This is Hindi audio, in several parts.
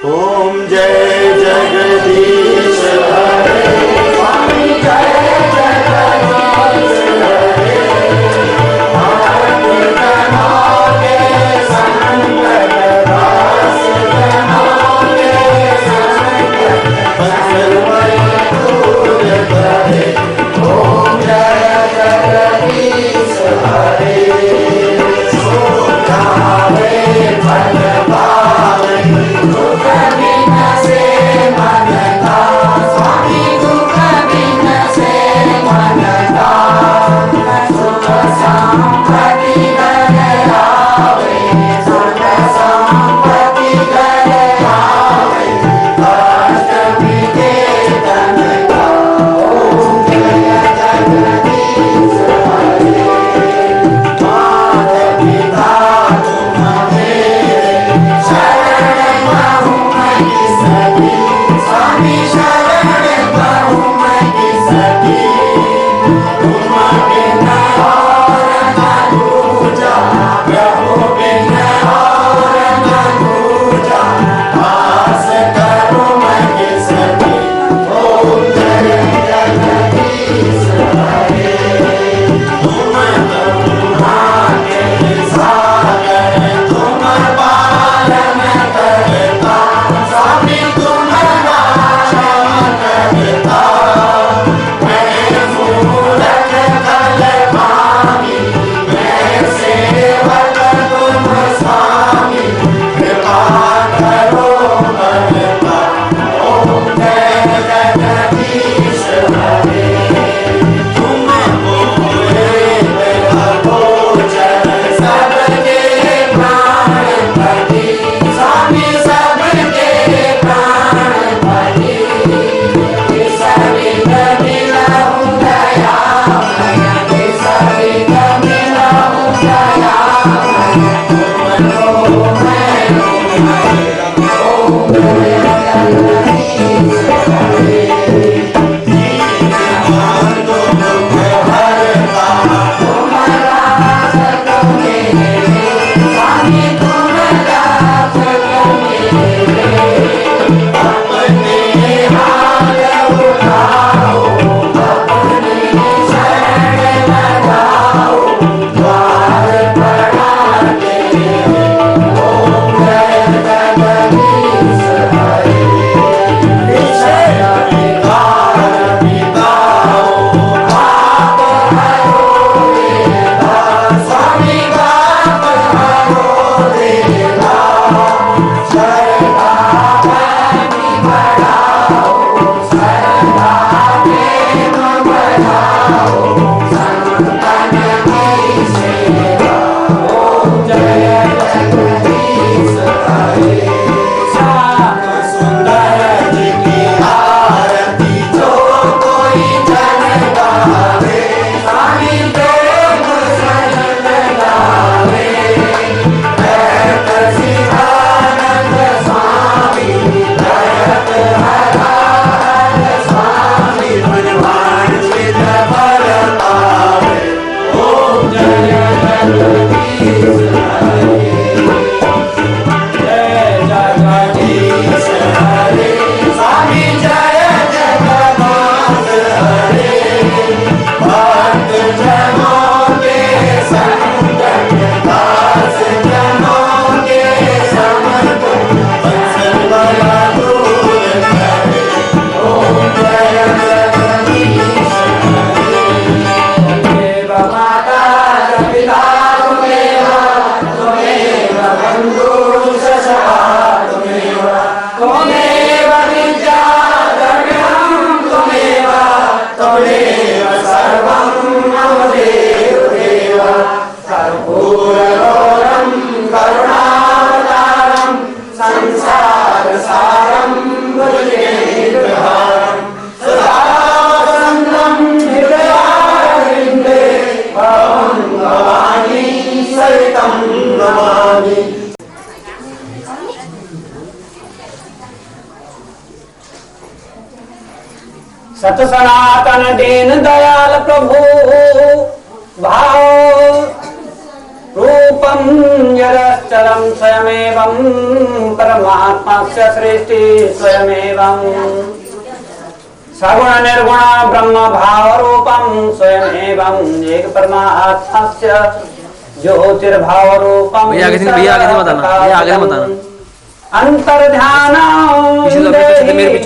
ओम जय जगदीश हरे स्वामी जय जगदीश हरे आरती बनाओगे संकट रास बनाओगे संकट सर्वै दूर करे ओम जय जगदीश हरे सोनावे फल पावे दुख बिनसे मन का स्वामी दुख बिनसे मन का सुख संपत्ति घर आवे सुख संपत्ति घर आवे कष्ट मिटे तन का ओम जय जगदीश हरे मात पिता तुम मेरे शरण पाऊं मैं किसकी स्वामी शरण पाऊं मैं किसकी तुम बिना और न दूजा प्रभु बिना और न दूजा आस करूं मैं किसकी ओम जय जगदीश हरे तुम करुणाके सागर तुम पालन करता स्वामी तुम रक्षा करता मैं मूरख कल पानी मैं सेवक तुम स्वामी कृपा करो करता ओम जय जगदीश हरे तुम बोले भोजन सबके प्राणपति स्वामी सबके प्राणपति सविध मिलहु दयामय सविध मिलहु दयामय तुम लो मैं ओम जय जगदीश हरे दीनमान तुम हरता तुम राक्षस मेरे स्वामी तुम राक्षस मेरे अपने हाथ उठाओ अपने शरण लगाओ द्वार बढ़ा तेरे ओम जय जगदीश हरे विषय विकार मिटाओ पाप हरो देवा स्वामी पाप हरो देवा शरणा भक्ति बढ़ाओ शरणा प्रेम बढ़ाओ संतन की सेवा ओम जय जगदीश हरे श्याम सुंदर जी की आरती जो कोई जन गावे स्वामी प्रेम सजन गावे रहत शिवानंद स्वामी रहत हरानंद स्वामी मनवांछित फल पावे ओम जय जगदीश हरे जय जगदीश हरे स्वामी जय जगन्नाथ हरे भक्त जनों के संकट दास जनों के समर्पण वत्सल बड़ा दूर करे ओम जय जगदीश हरे देव माता पिता तुमेव बंधु सखा तुमेव विद्या द्रव्यं त्वमेव सर्वं मम देव कर्पूरगौरं करुणावतारं संसारसारं भुजगेन्द्रहारं सदा वसन्तं हृदयारविन्दे भवं भवानी सहितं नमामि सत सनातन दीन दयाल प्रभु भाव रूपं यद चलम स्वयमेवं परमात्मास्य सृष्टि स्वयमेवं सगुण निर्गुण ब्रह्म भाव रूपम स्वयमेवं एक परमात्मास्य ज्योतिर्भाव रूपम भैया आगे से बताना अंतर्ध्यान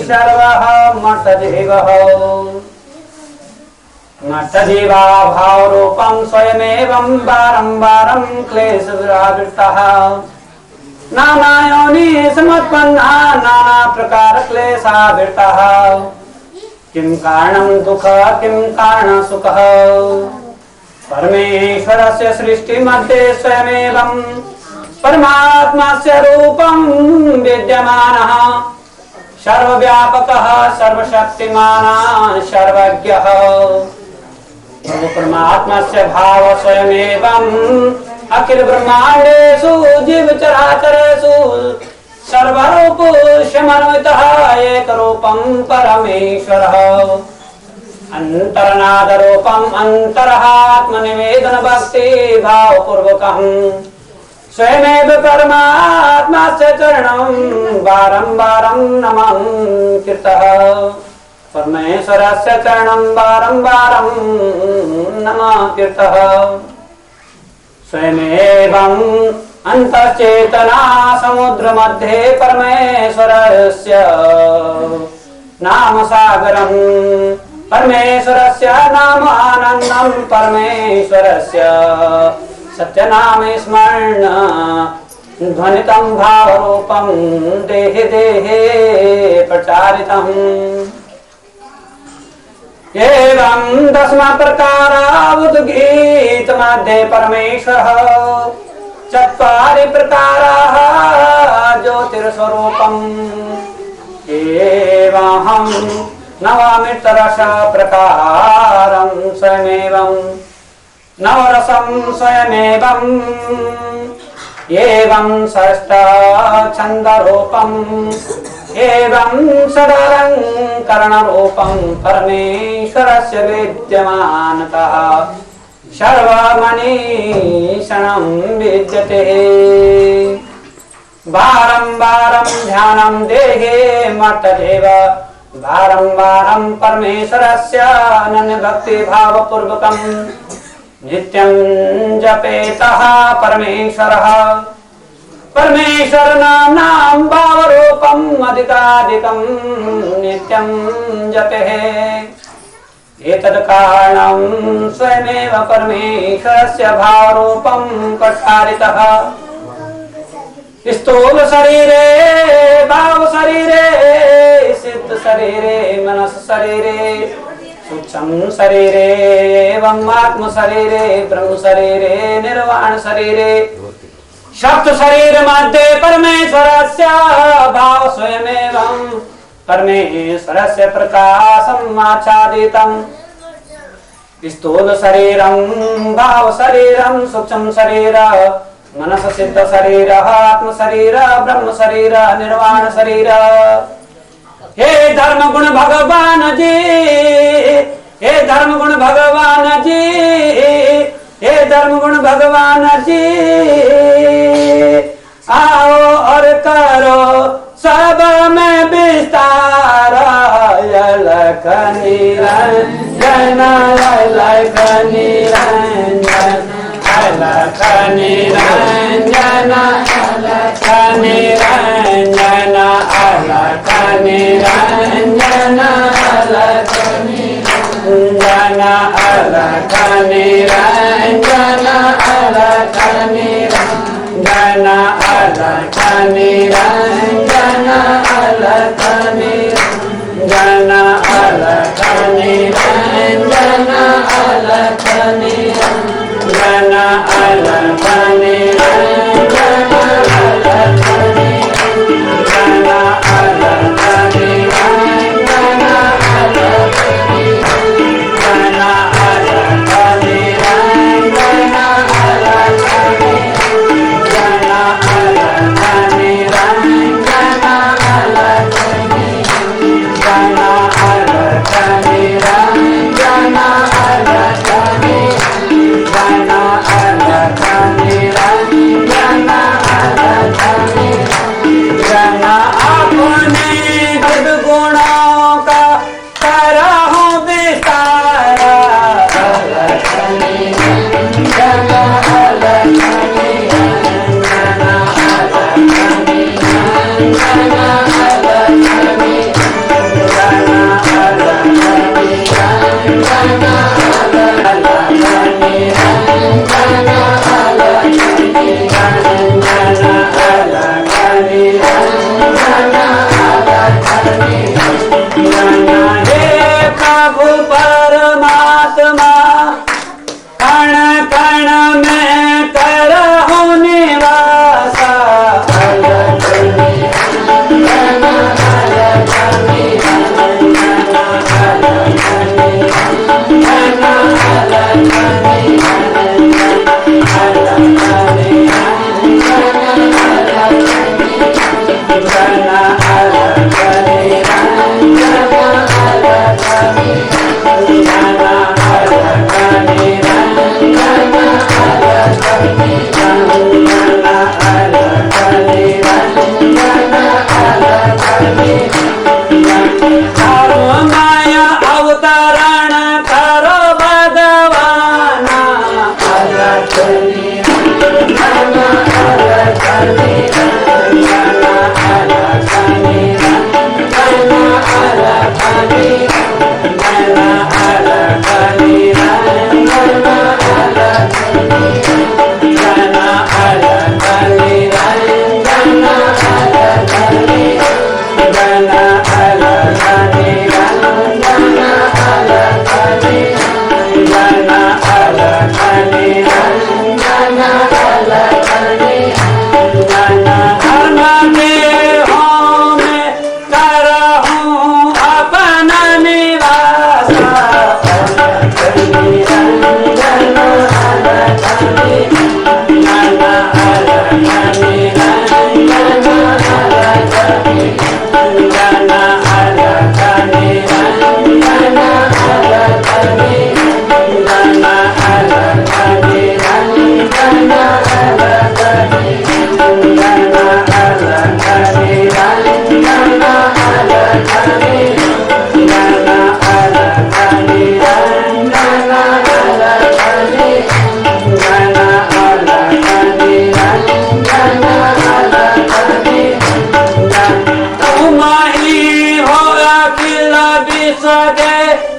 सर्वः मठदेवः मठदेवा भाव रूपम स्वयमेवं बारंबारं क्लेश विरावृतः नाना योनि समुत्पन्ना नाना प्रकार क्लेशावृतः किं कारणं दुःख किं कारणं सुख परमेश्वरस्य सृष्टि मध्ये स्वयमेवं परमात्मास्य रूपं विद्यमानः सर्वव्यापकः सर्वशक्तिमान् सर्वज्ञः परमात्मास्य भाव स्वयमेवं अखिल ब्रह्मांडेषु जीवचराचरेषु सर्वरूपमन्वितः एकरूपं परमेश्वरः अंतर्नादरूपम् अंतरात्मनिवेदन भक्ति भावपूर्वकं स्वयमेव परमात्मास्य चरणं बारंबारं नमः कीर्तः परमेश्वरस्य चरणं बारंबारं नमः कीर्तः स्वयमेवं अंतश्चेतना समुद्र मध्ये परमेश्वरस्य नाम सागरं परमेश्वरस्य नाम आनन्दं परमेश्वरस्य सत्यनाम स्मरण ध्वनितं भावरूपं देहे देहे प्रचारितम् एवं दशमा प्रकारा उद्गीत मध्ये परमेश्वरः चत्वारि प्रकाराः ज्योतिर्स्वरूपम् एवं नवमितरस प्रकारं स्वयमेवं नवरसं स्वयमेवं एवं षष्ठ छन्दरूपम् एवं षडलङ्करणरूपं परमेश्वरस्य विद्यमानतः सर्वमनीषणं विद्यते बारंबारं ध्यानं देहे मठदेव बारंबारं परमेश्वरस्य अनन्य भक्ति भावपूर्वकं नित्यं जपेतः परमेश्वरः परमेश्वर नाम भावरूपम् अधिकाधिकं नित्यं जपेः एतद् कारणं स्वयमेव परमेश्वरस्य भावरूपं प्रसारितः स्थूल शरीरे भाव शरीरे सिद्ध शरीरे मनस शरीरे सूक्ष्म शरीरे एवं आत्म शरीरे ब्रह्म शरीरे निर्वाण शरीरे सप्त शरीर मध्ये परमेश्वरस्य भाव स्वयमेवं परमेश्वरस्य प्रकाशम् आच्छादितं स्थूल शरीरं भाव शरीरं सूक्ष्म शरीर मनस सिद्ध शरीर आत्म शरीर ब्रह्म शरीर निर्वाण शरीर हे धर्म गुण भगवान जी हे धर्म गुण भगवान जी हे धर्म गुण भगवान जी आओ और करो सब में विस्तार अलख निरंजन अलख निरंजन अलख निरंजन अलख निरंजन अलख निरंजन अलख निरंजन अलख निरंजन अलख निरंजन अलख निरंजन अलख निरंजन अलख निरंजन अलख निरंजन अलख निरंजन अलख निरंजन अलख निरंजन अलख निरंजन अलख निरंजन अलख निरंजन अलख निरंजन प्रभु परमात्मा कण कण में करहु निवासा माया अवतरण करो भगवाना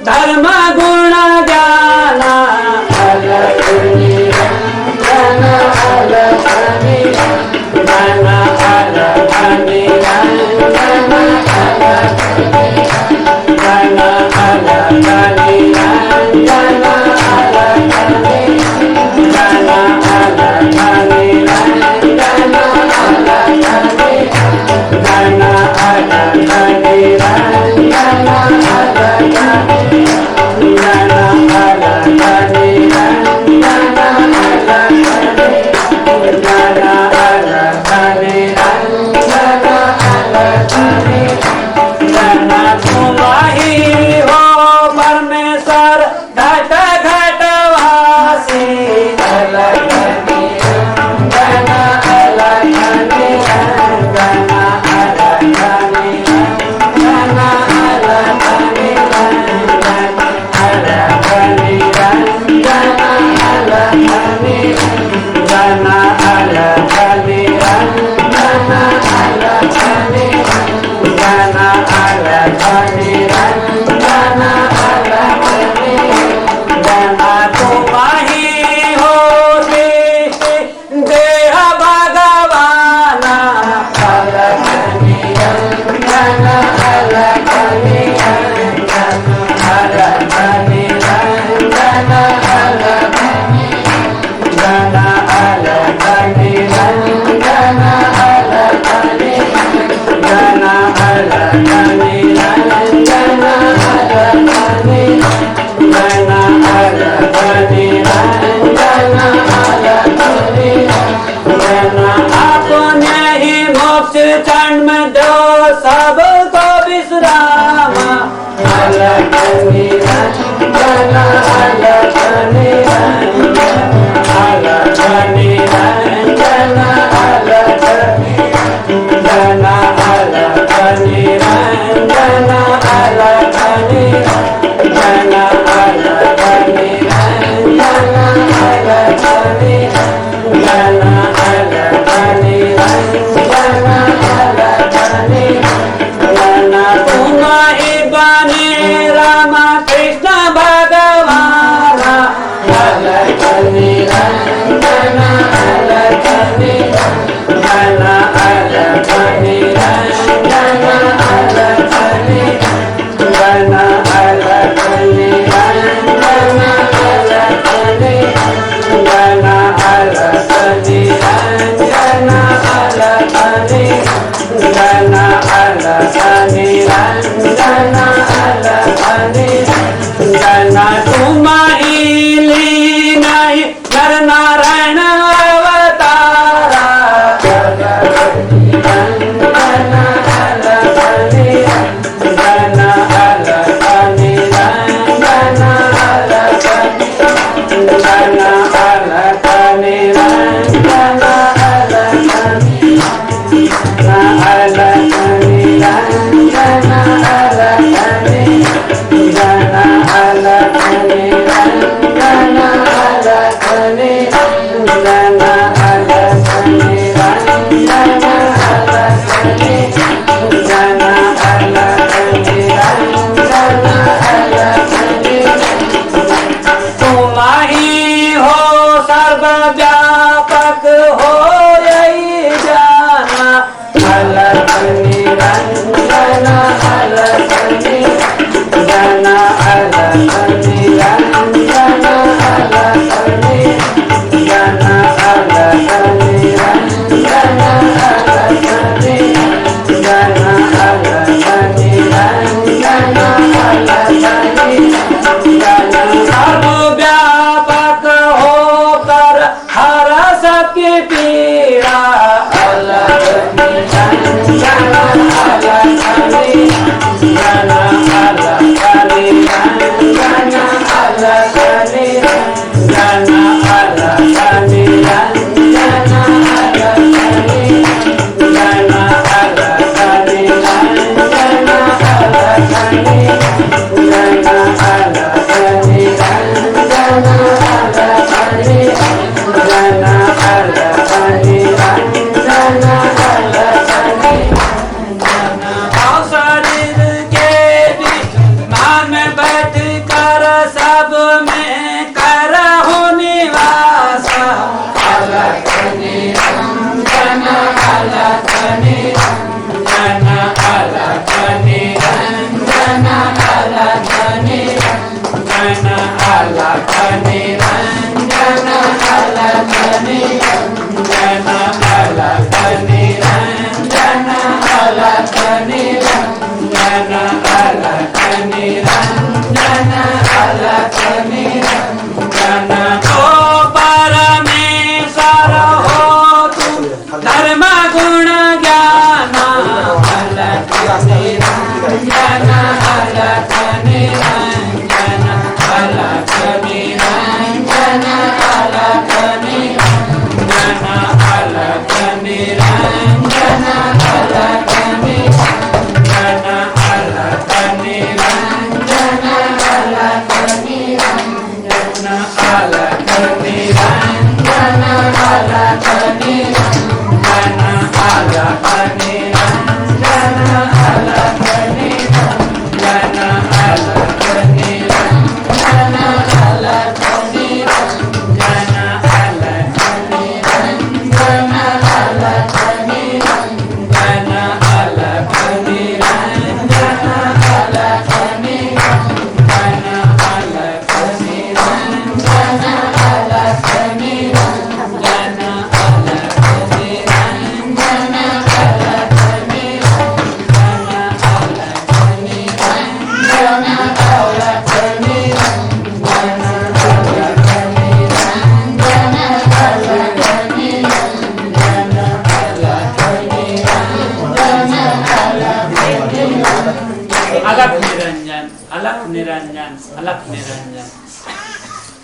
धर्म गुण ज्ञाना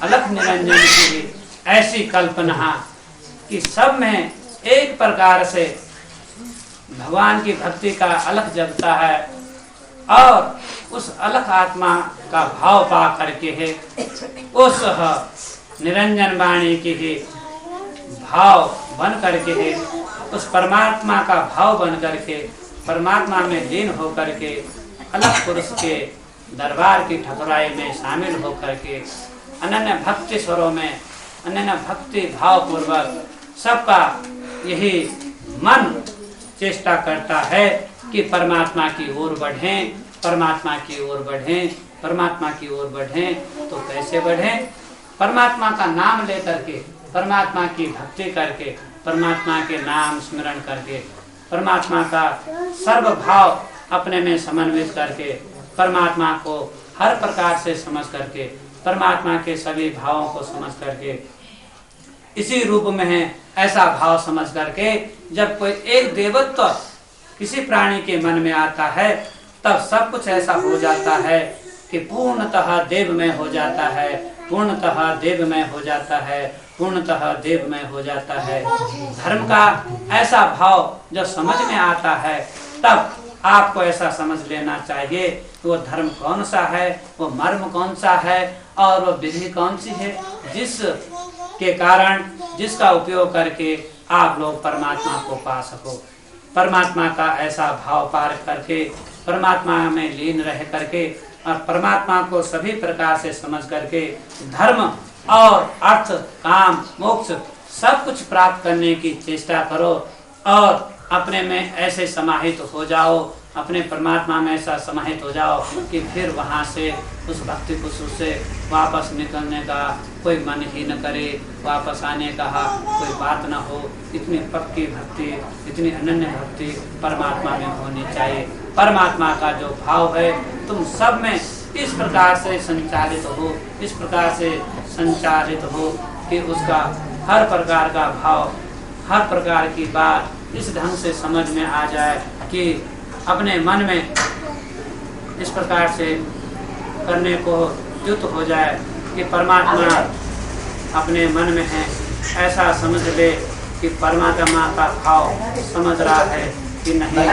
अलख निरंजन की ऐसी कल्पना कि सब में एक प्रकार से भगवान की भक्ति का अलख जगता है और उस अलख आत्मा का भाव पा करके है उस निरंजन वाणी की ही भाव बन करके है उस परमात्मा का भाव बन करके परमात्मा में लीन होकर के अलख पुरुष के दरबार की ठकुराई में शामिल होकर के अनन्य भक्ति स्वरों में अनन्य भक्ति भाव पूर्वक सबका यही मन चेष्टा करता है कि परमात्मा की ओर बढ़ें, परमात्मा की ओर बढ़ें, परमात्मा की ओर बढ़ें। तो कैसे बढ़ें? परमात्मा का नाम लेकर के, परमात्मा की भक्ति करके, परमात्मा के नाम स्मरण करके, परमात्मा का सर्व भाव अपने में समन्वित करके, परमात्मा को हर प्रकार से समझ करके, परमात्मा के सभी भावों को समझ करके, इसी रूप में है ऐसा भाव समझ करके जब कोई एक देवत्व किसी प्राणी के मन में आता है तब सब कुछ ऐसा हो जाता है कि पूर्णतः देवमय हो जाता है, पूर्णतः देवमय हो जाता है, पूर्णतः देवमय हो जाता है। धर्म का ऐसा भाव जब समझ में आता है तब आपको ऐसा समझ लेना चाहिए वो धर्म कौन सा है, वो मर्म कौन सा है और वो विधि कौन सी है जिस के कारण जिसका उपयोग करके आप लोग परमात्मा को पा सको। परमात्मा का ऐसा भाव पार करके परमात्मा में लीन रह करके और परमात्मा को सभी प्रकार से समझ करके धर्म और अर्थ काम मोक्ष सब कुछ प्राप्त करने की चेष्टा करो और अपने में ऐसे समाहित हो जाओ, अपने परमात्मा में ऐसा समाहित हो जाओ कि फिर वहाँ से उस भक्ति पुरुष से वापस निकलने का कोई मन ही न करे, वापस आने का कोई बात न हो। इतनी पक्की भक्ति, इतनी अनन्य भक्ति परमात्मा में होनी चाहिए। परमात्मा का जो भाव है तुम सब में इस प्रकार से संचालित हो, इस प्रकार से संचालित हो कि उसका हर प्रकार का भाव, हर प्रकार की बात इस ढंग से समझ में आ जाए कि अपने मन में इस प्रकार से करने को युक्त हो जाए कि परमात्मा अपने मन में है, ऐसा समझ ले कि परमात्मा का भाव समझ रहा है कि नहीं।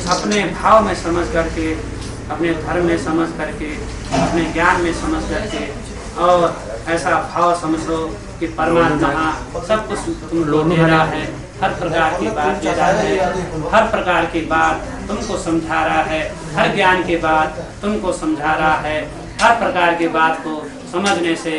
अपने भाव में समझ करके, अपने धर्म में समझ करके, अपने ज्ञान में समझ करके, और ऐसा भाव समझो कि परमात्मा सब कुछ तुमको दे रहा है, हर प्रकार की बात दे रहा है, हर प्रकार की बात तुमको समझा रहा है, हर ज्ञान की बात तुमको समझा रहा है। हर प्रकार की बात को समझने से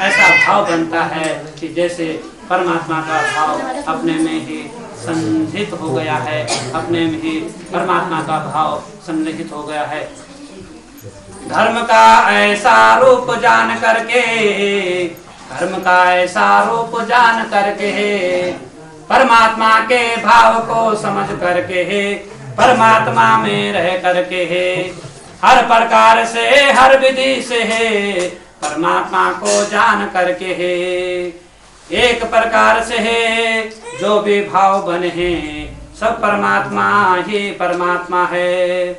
ऐसा भाव बनता है कि जैसे परमात्मा का भाव अपने में ही संहित हो गया है, अपने में ही परमात्मा का भाव संलिखित हो गया है। धर्म का ऐसा रूप जान करके, धर्म का ऐसा रूप जान करके, परमात्मा के भाव को समझ करके, परमात्मा में रह करके, हर प्रकार से हर विधि से परमात्मा को जान करके, एक प्रकार से जो भी भाव बने हैं सब परमात्मा ही परमात्मा है।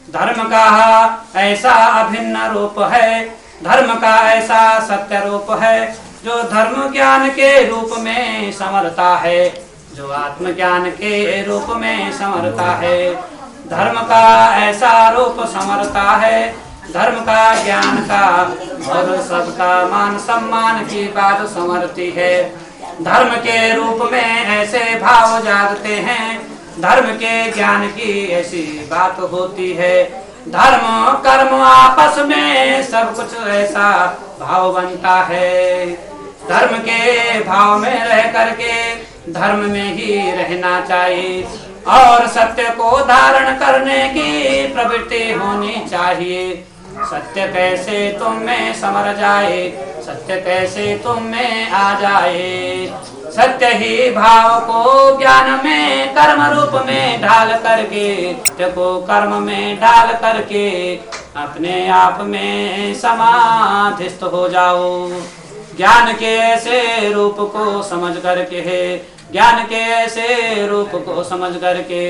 धर्म का ऐसा अभिन्न रूप है, धर्म का ऐसा सत्य रूप है, जो धर्म ज्ञान के रूप में समरता है, जो आत्मज्ञान के रूप में समरता है। धर्म का ऐसा रूप समरता है, धर्म का ज्ञान का और सबका मान सम्मान की बात समरती है। धर्म के रूप में ऐसे भाव जागते हैं, धर्म के ज्ञान की ऐसी बात होती है। धर्म कर्म आपस में सब कुछ ऐसा भाव बनता है। धर्म के भाव में रह करके धर्म में ही रहना चाहिए, और सत्य को धारण करने की प्रवृत्ति होनी चाहिए। सत्य कैसे तुम में समर जाए, सत्य कैसे तुम में आ जाए। सत्य ही भाव को ज्ञान में कर्म रूप में ढाल करके, सत्य को कर्म में ढाल करके अपने आप में समाधिस्थ हो जाओ। ज्ञान के ऐसे रूप को समझ करके, ज्ञान के ऐसे रूप को समझ करके,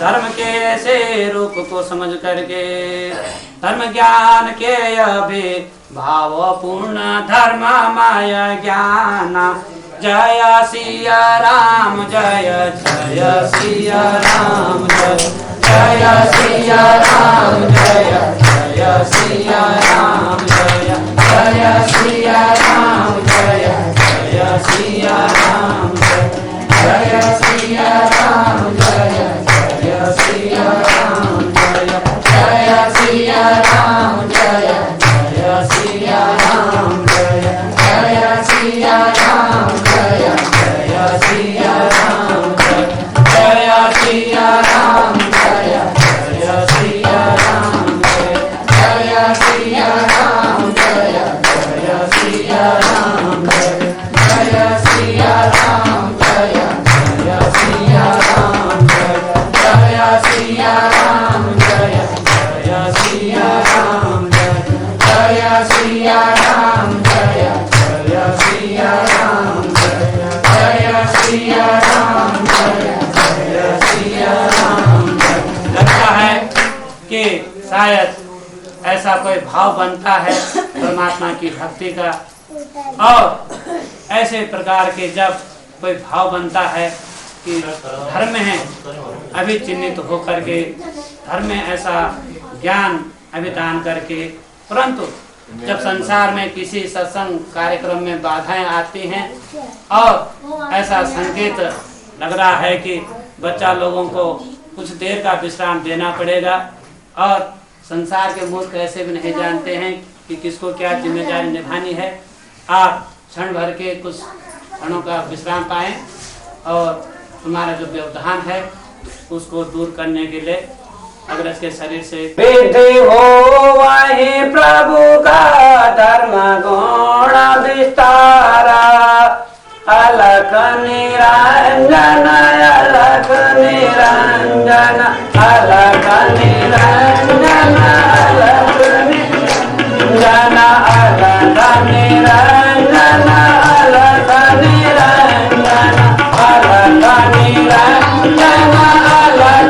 धर्म के ऐसे रूप को समझ करके, धर्म ज्ञान के अभि भाव पूर्ण धर्म माया ज्ञान। जय सिया राम, जय जय सिया राम, जय सिया राम, जय जय सिया राम, जय जय सिया राम, जय जय सिया राम, जय सिया राम, जय जय सिया राम, जय सिया राम, जय जय सिया राम, जय सिया राम, जय जय सिया राम, जय सिया राम, जय जय सिया राम, जय सिया राम, जय जय सिया राम, जय सिया राम, जय जय सिया राम, जय सिया राम, जय जय सिया राम, जय सिया राम, जय जय सिया राम, जय सिया राम, जय जय सिया राम। लगता है कि शायद ऐसा कोई भाव बनता है परमात्मा की भक्ति का, और ऐसे प्रकार के जब कोई भाव बनता है कि धर्म है अभी चिन्हित होकर के, धर्म में ऐसा ज्ञान अभिदान करके, परंतु जब संसार में किसी सत्संग कार्यक्रम में बाधाएं आती हैं और ऐसा संकेत लग रहा है कि बच्चा लोगों को कुछ देर का विश्राम देना पड़ेगा, और संसार के मूर्ख ऐसे भी नहीं जानते हैं कि किसको क्या जिम्मेदारी निभानी है। आप क्षण भर के कुछ क्षणों का विश्राम पाएं और तुम्हारा जो व्यवधान है उसको दूर करने के लिए अग्रज के शरीर से विधि हो वही प्रभु का धर्म गुण विस्तारा। अलख निरंजन, अलख निरंजन, अलख निरंजन, अलख निरंजन, अलख निरंजन, अलख निरंजन, अलख निरंजन, अलख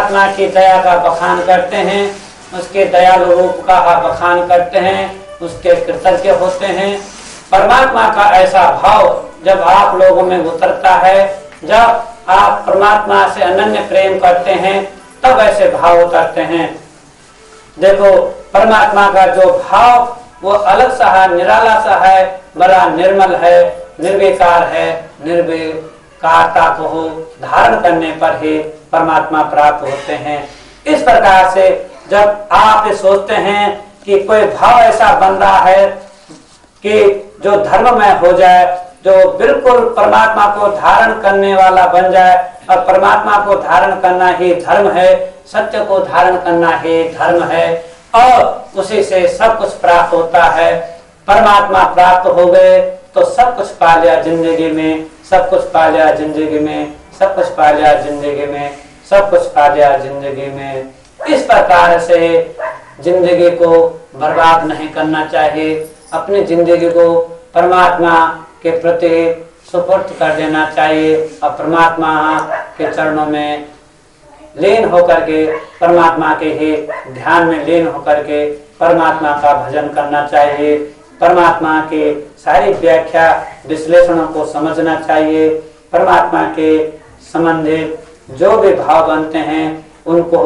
परमात्मा की दया का बखान करते हैं, उसके दयालु रूप का बखान करते हैं, उसके कृतज्ञ होते हैं। परमात्मा का ऐसा भाव जब आप लोगों में उतरता है, जब आप परमात्मा से अनन्य प्रेम करते हैं, तब ऐसे भाव उतरते हैं। देखो परमात्मा का जो भाव वो अलग सा है, निराला सा है, बड़ा निर्मल है, निर्विकार है। निर्विकारता को धारण करने पर ही परमात्मा प्राप्त होते हैं। इस प्रकार से जब आप सोचते हैं कि कोई भाव ऐसा बन रहा है कि जो धर्ममय हो जाए, जो बिल्कुल परमात्मा को धारण करने वाला बन जाए, और परमात्मा को धारण करना ही धर्म है, सत्य को धारण करना ही धर्म है, और उसी से सब कुछ प्राप्त होता है। परमात्मा प्राप्त हो गए तो सब कुछ पा लिया जिंदगी में, सब कुछ पा लिया जिंदगी में, सब कुछ पा लिया जिंदगी में, सब कुछ पा लिया जिंदगी में। इस प्रकार से जिंदगी को बर्बाद नहीं करना चाहिए। अपनी जिंदगी को परमात्मा के प्रति सुपुर्द कर देना चाहिए और परमात्मा के चरणों में लीन होकर के, परमात्मा के ही ध्यान में लीन होकर के परमात्मा का भजन करना चाहिए। परमात्मा के सारी व्याख्या विश्लेषणों को समझना चाहिए। परमात्मा के संबंधित जो भी भाव बनते हैं उनको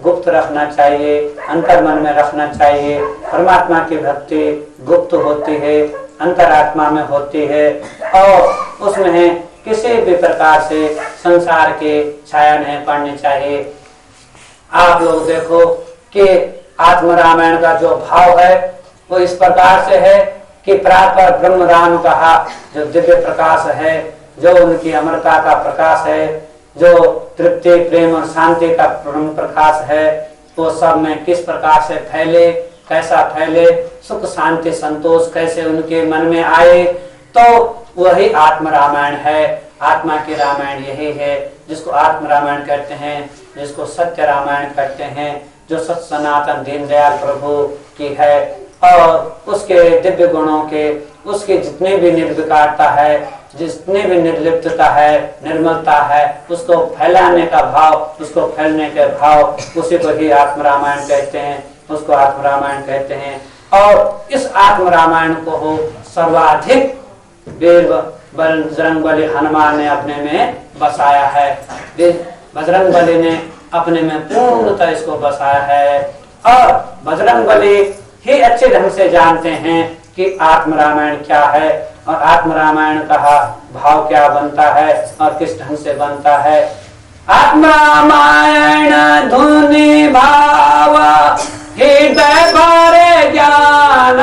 गुप्त रखना चाहिए, अंतर्मन में रखना चाहिए। परमात्मा की भक्ति गुप्त होती है, अंतरात्मा में होती है, और उसमें किसी भी प्रकार से संसार के छाया नहीं पड़नी चाहिए। आप लोग देखो कि आत्म रामायण का जो भाव है वो इस प्रकार से है कि प्रापर ब्रह्म राम कहा जो दिव्य प्रकाश है, जो उनकी अमरता का प्रकाश है, जो तृप्ति प्रेम और शांति का ब्रह्म प्रकाश है, वो सब में किस प्रकार से फैले, कैसा फैले, सुख शांति संतोष कैसे उनके मन में आए, तो वही आत्म रामायण है। आत्मा की रामायण यही है जिसको आत्म रामायण कहते हैं, जिसको सत्य रामायण कहते हैं, जो सत सनातन दीनदयाल प्रभु की है, और उसके दिव्य गुणों के, उसके जितने भी निर्विकारता है, जितनी भी निर्लिप्तता है, निर्मलता है, उसको फैलाने का भाव, उसको फैलने के भाव, उसी को ही आत्म रामायण कहते हैं, उसको आत्म रामायण कहते हैं। और इस आत्म रामायण को हो सर्वाधिक वीर बजरंगबली हनुमान ने अपने में बसाया है। बजरंगबली ने अपने में पूर्णतः इसको बसाया है, और बजरंगबली ही अच्छे ढंग से जानते हैं कि आत्म रामायण क्या है, और आत्म रामायण का भाव क्या बनता है और किस ढंग से बनता है। आत्म रामायण धुनि भाव हृदय भरे ज्ञान,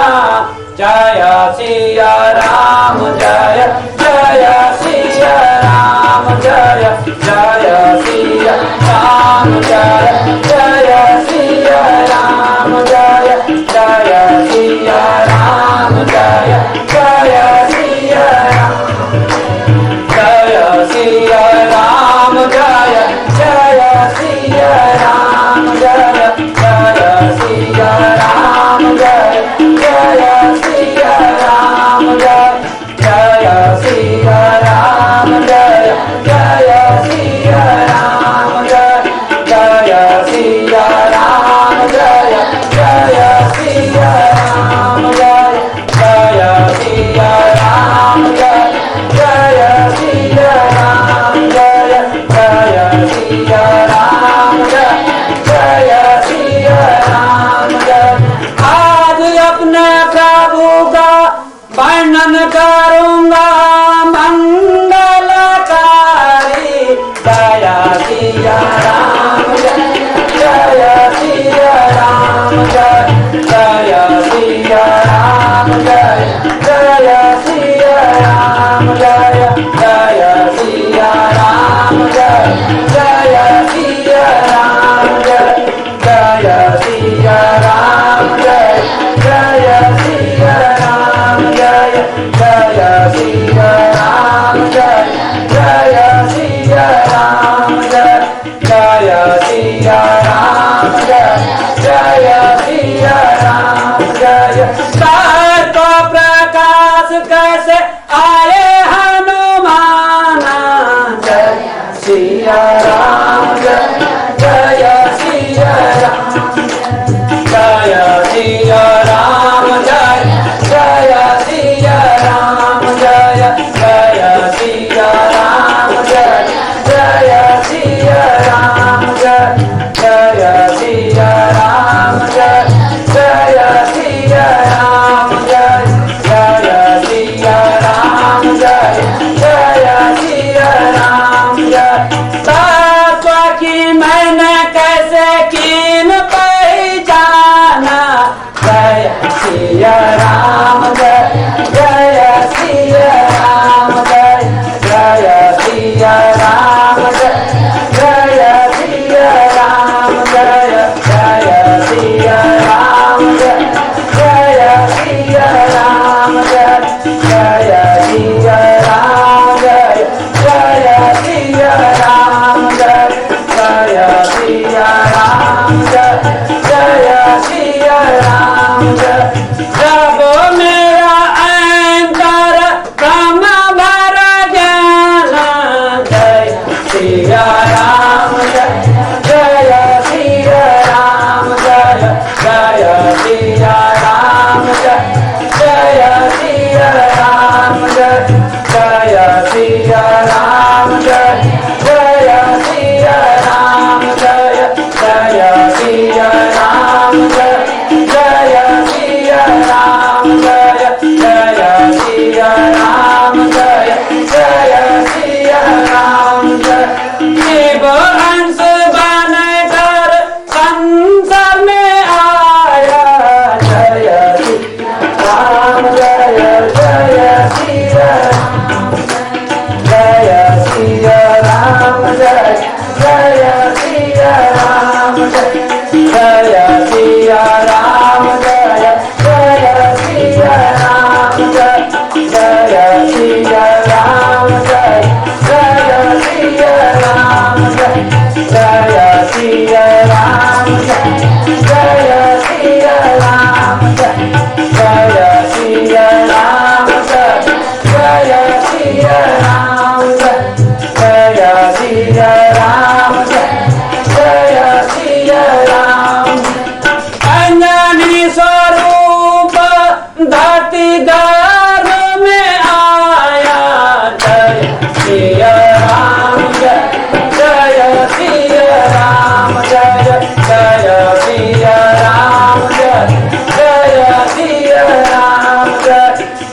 जय सिया राम जय जय सिया राम जय जय सिया राम जय जय सिया राम जय जय सिया राम जय जय सिया राम जय सिया राम जय जय सिया राम जय जय सिया राम जय जय सिया राम जय जय सिया राम जय जय सिया राम जय जय सिया राम जय जय सिया राम जय जय सिया राम जय जय सिया राम जय जय सिया राम जय जय सिया राम जय। आज अपने प्रभु का वर्णन करूंगा मंगलकारी, जय सिया राम जय जय सिया राम जय जय सिया राम जय जय सिया राम जय जय सिया राम जय जय सिया राम जय जय सिया राम जय जय सिया राम जय जय सिया राम जय जय सिया राम जय जय सिया राम जय जय सिया राम जय। सर्व प्रकाश कैसे आए हनुमान, जय सिया राम जय जय जय सिया राम जय जय सिया राम जय जय सिया राम जय जय सिया राम जय जय सिया राम जय जय सिया राम जय जय सिया राम जय जय सिया राम जय तत्व की मैंने कैसे कीन पहचाना जय सिया राम जय जय सिया राम जय जय सिया राम जय जय सिया राम जय जय सिया राम जय जय सिया राम जय जय सिया राम जय जय सिया राम जय जय सिया राम जय जय सिया राम जय जब मेरा अंतर ब्रह्म भर जाना जय सिया राम जय जय सिया राम जय जय सिया राम जय जय सिया राम जय जय सिया राम जय जय सिया राम जय जय सिया राम जय जय सिया राम जय जय सिया राम जय जय सिया राम जय शिव अंश बनकर संसार में आया जय सिया राम जय जय सिया जय सिया राम जय जय सिया राम जय जय सिया राम जय जय सिया राम जय जय सिया राम जय जय सिया राम जय जय सिया राम जय जय सिया राम जय जय सिया राम जय जय सिया राम जय जय सिया राम जय जय सिया राम अंजनी स्वरूप धरती गर्भ में आया जय सिया राम जय जय सिया राम जय जय सिया राम जय जय सिया राम जय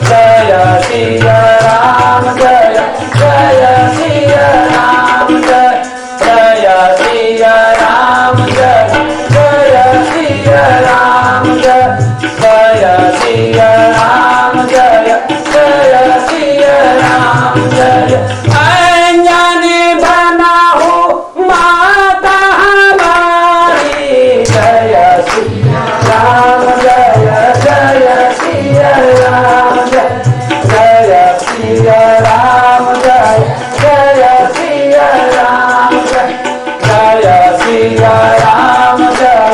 जय सिया राम जय जय सिया राम जय जय सिया राम जय जय सिया राम जय जय सिया राम जय जय सिया राम जय अंजनी बना हूँ माता हमारी जय सिया राम जय जय सिया राम जय जय सिया राम जय जय सिया राम जय जय सिया राम जय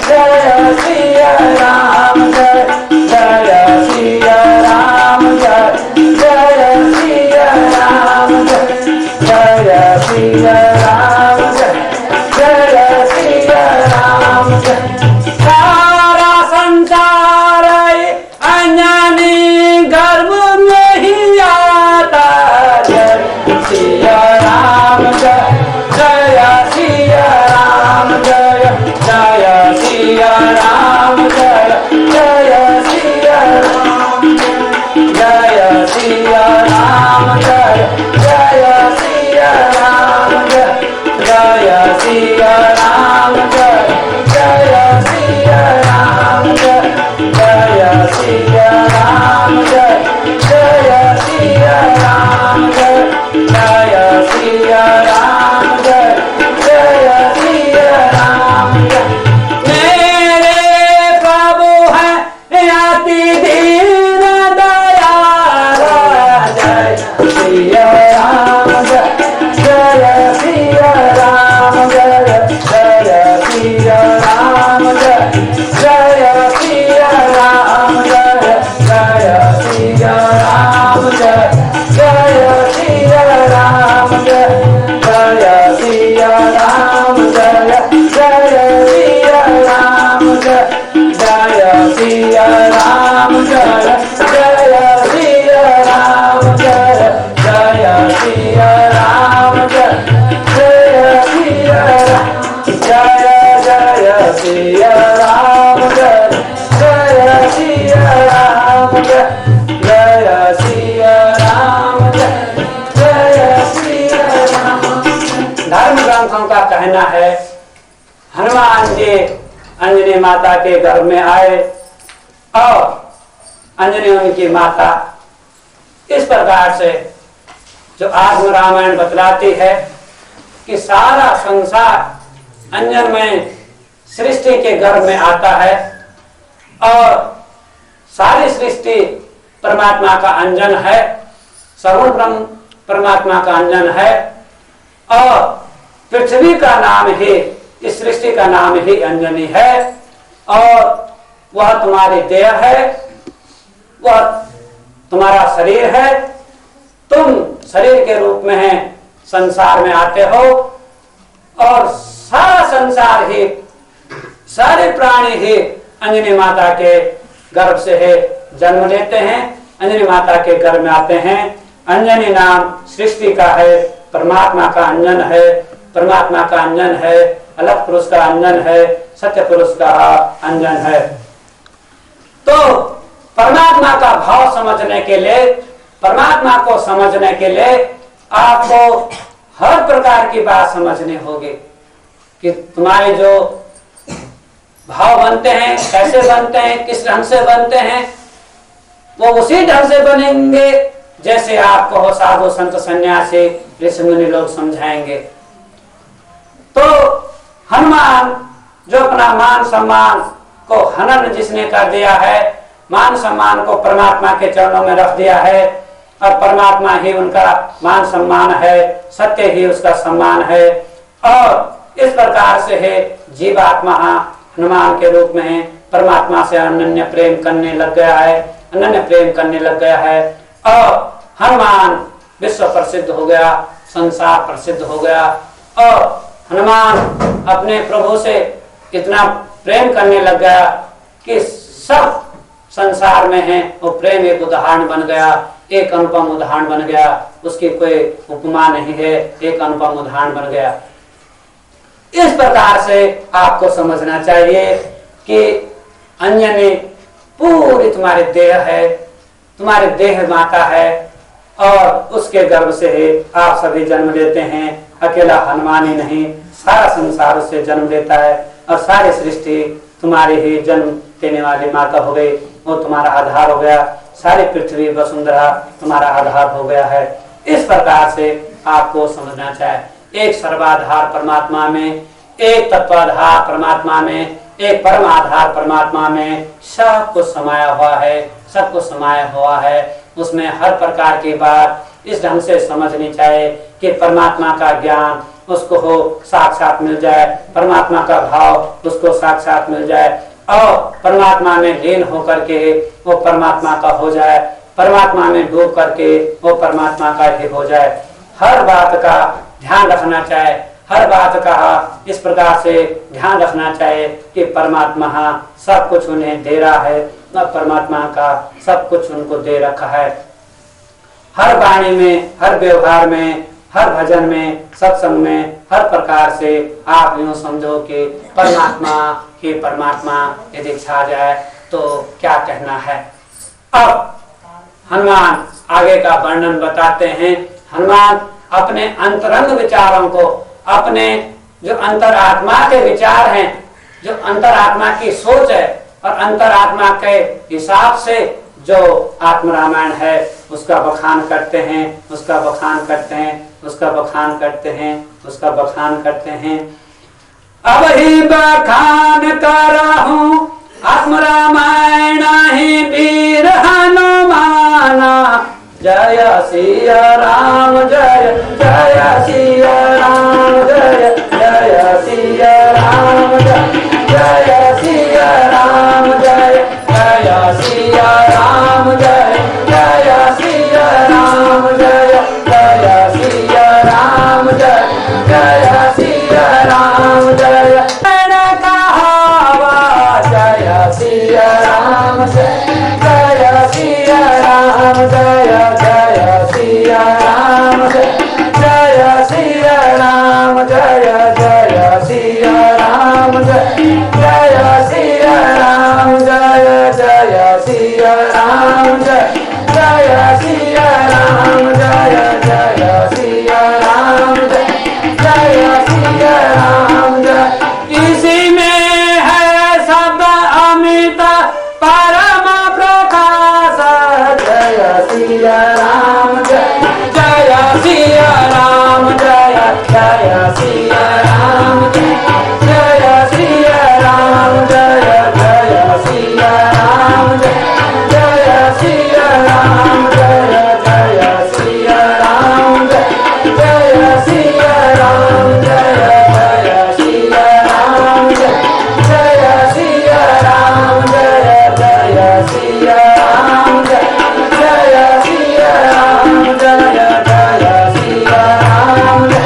जय सिया राम जय जय सिया राम जय जय सिया राम जय जय सिया राम जय जय सिया राम जय सारा संसार अंजनी गर्भ में ही आता जय सिया राम जय जय सिया राम जय जय सिया राम जय जय सिया राम जय सिया राम जय जय सिया राम जय जय सिया राम जय जय सिया राम जय जय सिया राम जय जय सिया राम जय जय सिया राम जय जय सिया राम जय मेरे प्रभु है अति दीन दयाल जय सिया राम जय जय सिया राम जय जय सिया राम जय जय सिया राम जय जय सिया राम जय जय सिया राम जय जय सिया राम जय जय सिया राम सिया राम जय जय सिया राम जय जय सिया राम जय जय सिया राम। धर्म ग्रंथों का कहना है हनुमान जी अंजनी माता के घर में आए और अंजनी उनकी माता। इस प्रकार से जो आत्म रामायण बतलाती है कि सारा संसार अंजन में सृष्टि के गर्भ में आता है और सारी सृष्टि परमात्मा का अंजन है, सगुण ब्रह्म परमात्मा का अंजन है और पृथ्वी का नाम ही, इस सृष्टि का नाम ही अंजनी है और वह तुम्हारी देह है, वह तुम्हारा शरीर है। तुम शरीर के रूप में है संसार में आते हो और सारा संसार ही, सारे प्राणी ही अंजनी माता के गर्भ से है जन्म लेते हैं, अंजनी माता के गर्भ में आते हैं। अंजनी नाम सृष्टि का है, परमात्मा का अंजन है, परमात्मा का अंजन है, अलग पुरुष का अंजन है, सत्य पुरुष का अंजन है। तो परमात्मा का भाव समझने के लिए, परमात्मा को समझने के लिए आपको हर प्रकार की बात समझनी होगी कि तुम्हारे जो भाव बनते हैं कैसे बनते हैं, किस ढंग से बनते हैं, वो उसी ढंग से बनेंगे जैसे आपको हो साधु संत सन्यासी ऋषि मुनि लोग समझाएंगे। तो हनुमान जो अपना मान सम्मान को हनन जिसने कर दिया है, मान सम्मान को परमात्मा के चरणों में रख दिया है और परमात्मा ही उनका मान सम्मान है, सत्य ही उसका सम्मान है और इस प्रकार से है जीवात्मा हनुमान के रूप में है, परमात्मा से अनन्य प्रेम करने लग गया है, अनन्य प्रेम करने लग गया है और हनुमान विश्व प्रसिद्ध हो गया, संसार प्रसिद्ध हो गया और हनुमान अपने प्रभु से इतना प्रेम करने लग गया कि सब संसार में है वो प्रेम एक उदाहरण बन गया, एक अनुपम उदाहरण बन गया, उसकी कोई उपमा नहीं है, एक अनुपम उदाहरण बन गया। इस प्रकार से आपको समझना चाहिए कि अंजनी पूरी तुम्हारी देह है, तुम्हारी देह माता है और उसके गर्भ से ही आप सभी जन्म लेते हैं। अकेला हनुमान ही नहीं, सारा संसार उससे जन्म लेता है और सारी सृष्टि तुम्हारी ही जन्म देने वाली माता हो गई, वो तुम्हारा आधार हो गया, सारी पृथ्वी वसुंधरा तुम्हारा आधार हो गया है। इस प्रकार से आपको समझना चाहिए, एक सर्वाधार परमात्मा में, एक तत्वाधार परमात्मा में, एक परम आधार परमात्मा में सब कुछ समाया हुआ है, सब कुछ समाया हुआ है। उसमें हर प्रकार की बात इस ढंग से समझनी चाहिए कि परमात्मा का ज्ञान उसको हो साक्षात मिल जाए, परमात्मा का भाव उसको साक्षात मिल जाए और परमात्मा में लीन होकर के वो परमात्मा का हो जाए, परमात्मा में डूब करके वो परमात्मा का ही हो जाए। हर बात का ध्यान रखना चाहिए, हर बात का इस प्रकार से ध्यान रखना चाहिए कि परमात्मा सब कुछ उन्हें दे रहा है, परमात्मा का सब कुछ उनको दे रखा है। हर वाणी में, हर व्यवहार में, हर भजन में, सत्संग में, हर प्रकार से आप यूं समझो कि परमात्मा ही परमात्मा यदि छा जाए तो क्या कहना है। अब हनुमान आगे का वर्णन बताते हैं। हनुमान अपने अंतरंग विचारों को, अपने जो अंतरात्मा के विचार हैं, जो अंतरात्मा की सोच है और अंतरात्मा के हिसाब से जो आत्म रामायण है उसका बखान करते हैं, उसका बखान करते हैं, उसका बखान करते हैं, उसका बखान करते हैं। अब ही बखान कर हूँ आत्म रामायण ही वीर हनुमाना, जय सिया राम जय जय सिया राम जय जय सिया राम जय जय सिया राम जय जय सिया राम जय जय सिया राम जय जय सिया राम जय जय सिया राम जय कहावा जय सिया राम जय जय सिया राम जय जय सिया राम जय जय जय सिया राम जय जय सिया राम जय जय सिया राम जय जय सिया राम जय जय सिया राम जय। इसी में है शब्द अमित परम प्रकाश जय सिया राम जय जय सिया राम जय जय सिया राम जय जय सिया राम जय जय सिया राम जय जय सिया राम जय जय सिया राम जय जय सिया राम जय जय सिया राम जय जय सिया राम जय जय सिया राम जय जय सिया राम जय जय सिया राम जय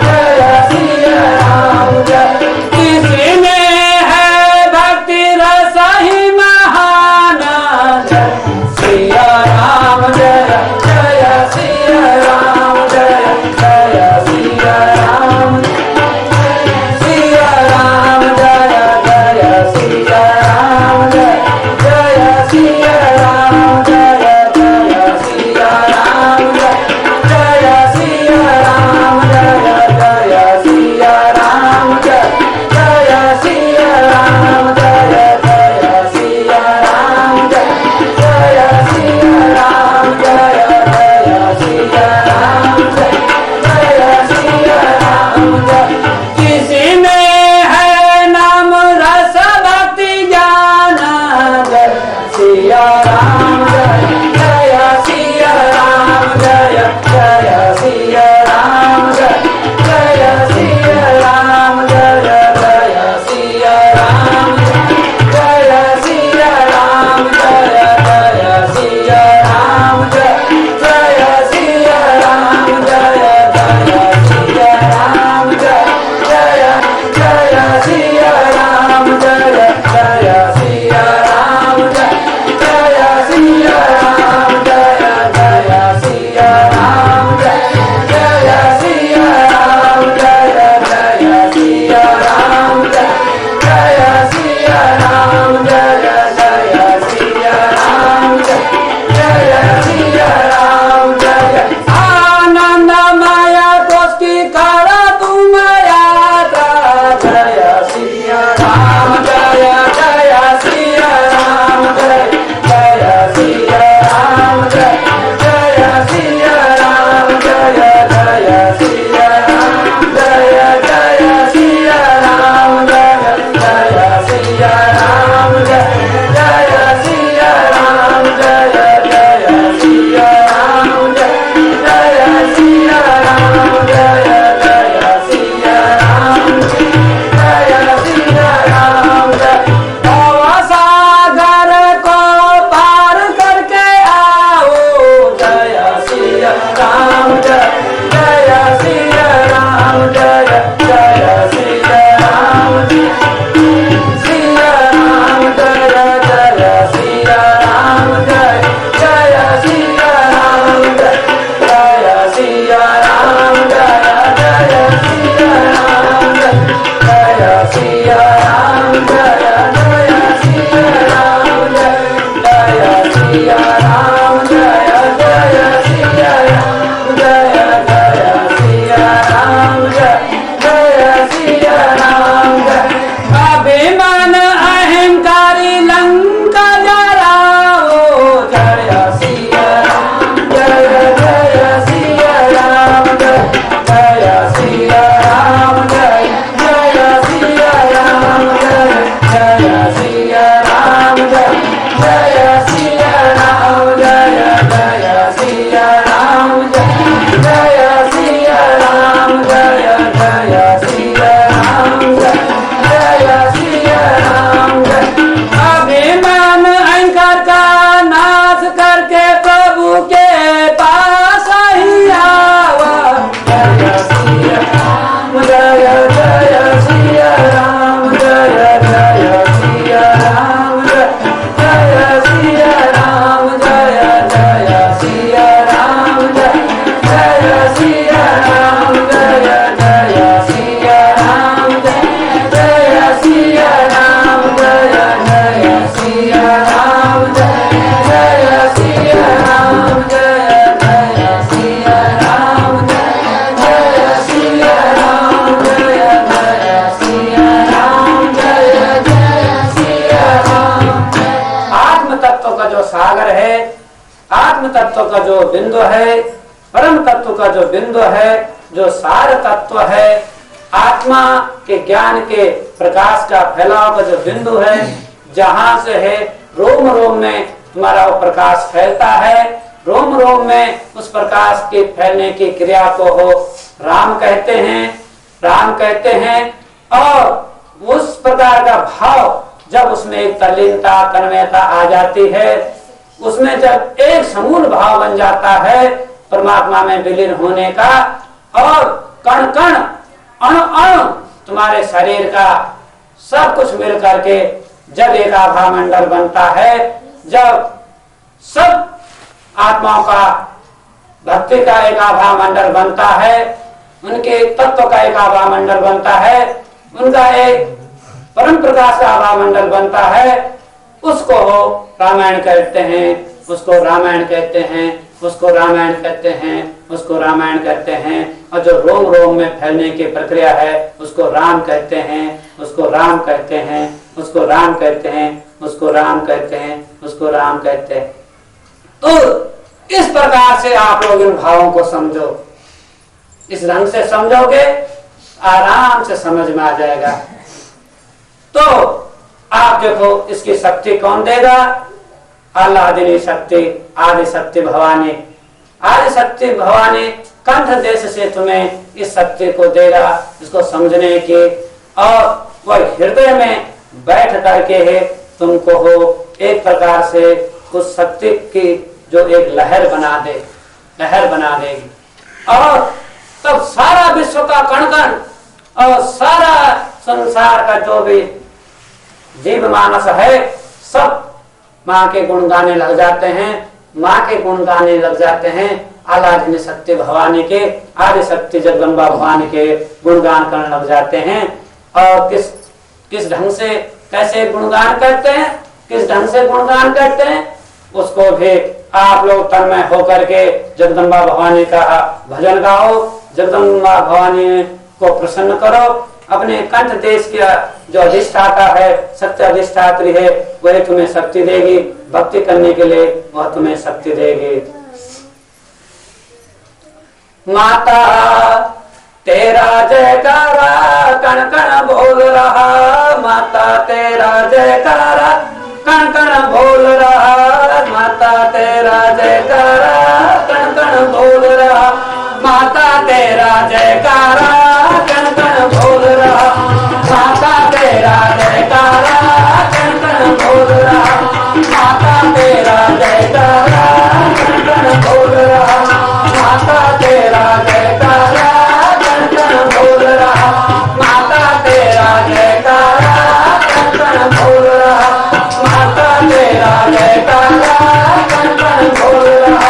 जय सिया राम जय। किसी में है भक्ति रस ही महान जय सिया राम जय जय सिया राम जय जय सिया राम सिया राम जय जय सिया राम जय जय सिया राम जय जय सिया राम जय जय सिया राम जय जय सिया राम जय जय सिया राम जय जय सिया राम जय जय सिया राम जय जय सिया राम जय जय सिया राम जय। किसी में है नाम रस भक्ति ज्ञान जय सिया राम जय जय सिया राम जय जय सिया राम जय जय सिया राम जय जय सिया राम जय सिया राम जय जय सिया राम जय जय सिया राम जय जय सिया राम जय जय जय सिया राम जय जय सिया राम जय जय सिया राम जय जय सिया राम जय जय सिया राम जय जय सिया राम जय जय आत्म तत्व का जो बिंदु है, परम तत्व का जो बिंदु है, जो सार तत्व है, आत्मा के ज्ञान के प्रकाश का फैलाव का जो बिंदु है, जहां से है रोम रोम में तुम्हारा वो प्रकाश फैलता है। रोम रोम में उस प्रकाश के फैलने की क्रिया को हो राम कहते हैं, राम कहते हैं। और उस प्रकार का भाव जब उसमें एक तल्लीनता, तन्मयता आ जाती है, उसमें जब एक समूल भाव बन जाता है परमात्मा में विलीन होने का, और कण कण अण अण तुम्हारे शरीर का सब कुछ मिल करके जब एक आभा मंडल बनता है, जब सब आत्माओं का भक्ति का एक आभा मंडल बनता है, उनके तत्व का एक आभा मंडल बनता है, उनका एक परम प्रकाश का आभा मंडल बनता है, उसको रामायण कहते हैं, उसको रामायण कहते हैं, उसको रामायण कहते हैं, उसको रामायण कहते हैं। और जो रोम रोम में फैलने की प्रक्रिया है उसको राम कहते हैं, उसको राम कहते हैं, उसको राम कहते हैं, उसको राम कहते हैं, उसको राम कहते हैं। तो इस प्रकार से आप लोग इन भावों को समझो, इस ढंग से समझोगे आराम से समझ में आ जाएगा। तो आप देखो इसकी शक्ति कौन देगा? आह्लादिनी शक्ति, आदि शक्ति भवानी। आदि शक्ति भवानी कंठ देश से तुम्हें इस शक्ति को देगा, इसको समझने की, और वह हृदय में बैठ करके है तुमको हो एक प्रकार से उस शक्ति की जो एक लहर बना दे, लहर बना देगी। और तब सारा विश्व का कण कण और सारा संसार का जो भी जीव मानस है सब माँ के गुण गाने लग जाते हैं, माँ के गुण गाने लग जाते हैं। आह्लादिनी शक्ति भवानी के, आदि शक्ति जगदम्बा भवानी के गुणगान करने लग जाते हैं। और किस ढंग से, कैसे गुणगान करते हैं, किस ढंग से गुणगान करते हैं, उसको भी आप लोग तन्मय होकर के जगदम्बा भवानी का भजन गाओ, जगदम्बा भवानी को प्रसन्न करो। अपने कंठ देश का जो अधिष्ठाता है, शक्ति अधिष्ठात्री है, वही तुम्हें शक्ति देगी, भक्ति करने के लिए वह तुम्हें शक्ति देगी। माता तेरा जयकारा कण कण बोल रहा, माता तेरा जयकारा कण कण बोल रहा, माता तेरा जयकारा कण कण बोल रहा, माता तेरा जयकारा कण कण बोल रहा, माता तेरा जयकारा कण कण बोल रहा, माता तेरा जयकारा कण कण बोल रहा, माता तेरा जयकारा कण कण बोल रहा, माता तेरा जयकारा कण कण बोल रहा, माता तेरा जयकारा कण कण बोल रहा,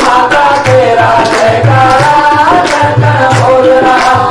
माता तेरा जयकारा कण कण बोल रहा।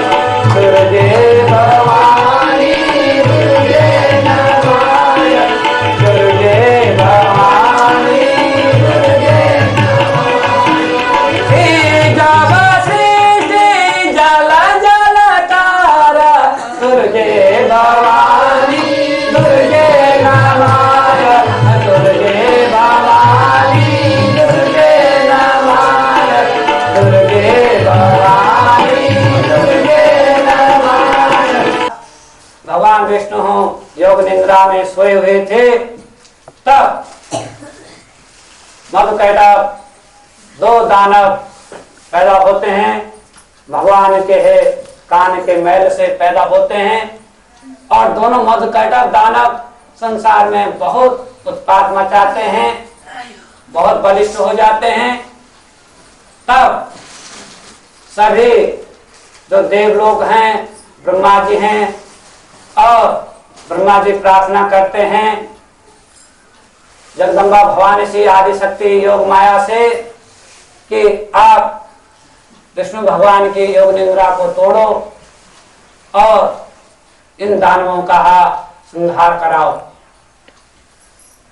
भगवान विष्णु योग निद्रा में सोए हुए थे, तब मधुकैटभ दो दानव पैदा होते हैं। भगवान के है कान के मैल से पैदा होते हैं और दोनों मधुकैटभ दानव संसार में बहुत उत्पात मचाते हैं, बहुत बलिष्ठ हो जाते हैं। तब सभी जो देवलोक हैं, ब्रह्मा जी हैं, और ब्रह्मा जी प्रार्थना करते हैं जगदम्बा भवानी श्री आदिशक्ति योग माया से कि आप विष्णु भगवान की योग निद्रा को तोड़ो और इन दानवों का संहार कराओ।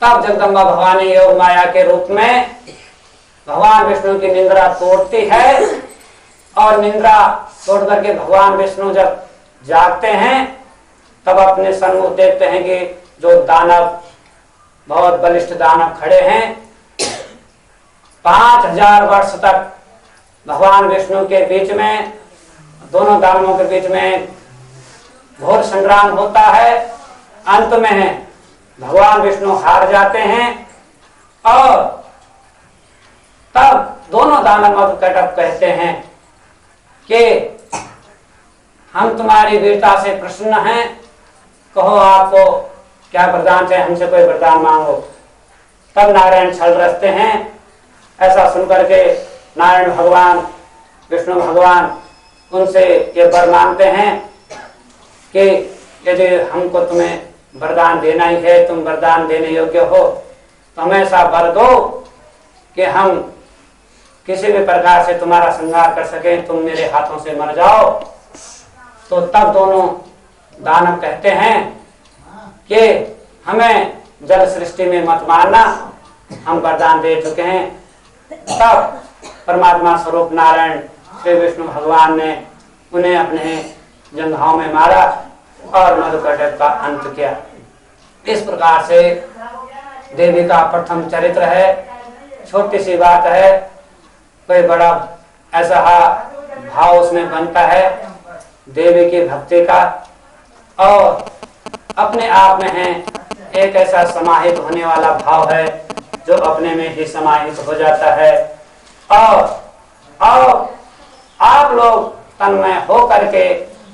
तब जगदम्बा भवानी योग माया के रूप में भगवान विष्णु की निद्रा तोड़ती है और निद्रा तोड़ करके भगवान विष्णु जब जागते हैं तब अपने सन्मुख देखते हैं कि जो दानव, बहुत बलिष्ठ दानव खड़े हैं। 5000 वर्ष तक भगवान विष्णु के बीच में, दोनों दानवों के बीच में घोर संग्राम होता है। अंत में भगवान विष्णु हार जाते हैं और तब दोनों दानव मधुकैटभ कहते हैं कि हम तुम्हारी वीरता से प्रसन्न हैं, कहो आपको क्या वरदान चाहिए, हमसे कोई वरदान मांगो। तब नारायण छल रचते हैं। ऐसा सुनकर के नारायण भगवान, विष्णु भगवान उनसे ये वर मांगते हैं कि यदि हमको तुम्हें वरदान देना ही है, तुम वरदान देने योग्य हो, तो हमें ऐसा वर दो कि हम किसी भी प्रकार से तुम्हारा संहार कर सकें, तुम मेरे हाथों से मर जाओ। तो तब दोनों दानव कहते हैं कि हमें जल सृष्टि में मत मारना, हम वरदान दे चुके हैं। तब परमात्मा स्वरूप नारायण श्री विष्णु भगवान ने उन्हें अपने जंघाओं में मारा और मधुकैटभ का अंत किया। इस प्रकार से देवी का प्रथम चरित्र है। छोटी सी बात है, कोई बड़ा ऐसा भाव उसमें बनता है देवी की भक्ति का, और अपने आप में है एक ऐसा समाहित होने वाला भाव है जो अपने में ही समाहित हो जाता है। और आप लोग तन्मय हो करके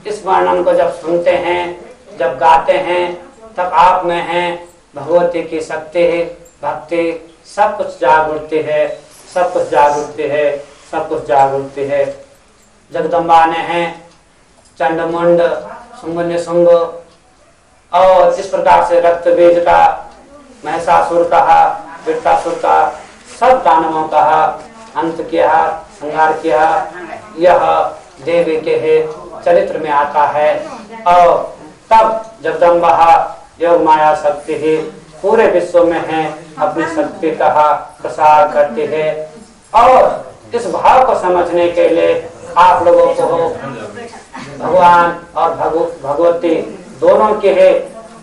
इस वर्णन को जब सुनते हैं, जब गाते हैं, तब आप में है भगवती की शक्ति, भक्ति, सब कुछ जाग उठती है, सब कुछ जाग उठती है, सब कुछ जाग उठती है। जगदम्बा ने है चंडमुंड, शुंभ निशुंभ और इस प्रकार से रक्त बीज का, महिषासुर का, वृत्रासुर का, सब दानवों का अंत किया, संहार किया। यह देवी के चरित्र में आता है। और तब जगदम्बा योग माया शक्ति ही पूरे विश्व में है अपनी शक्ति का प्रसार करती है। और इस भाव को समझने के लिए आप लोगों को भगवान और भगवती दोनों के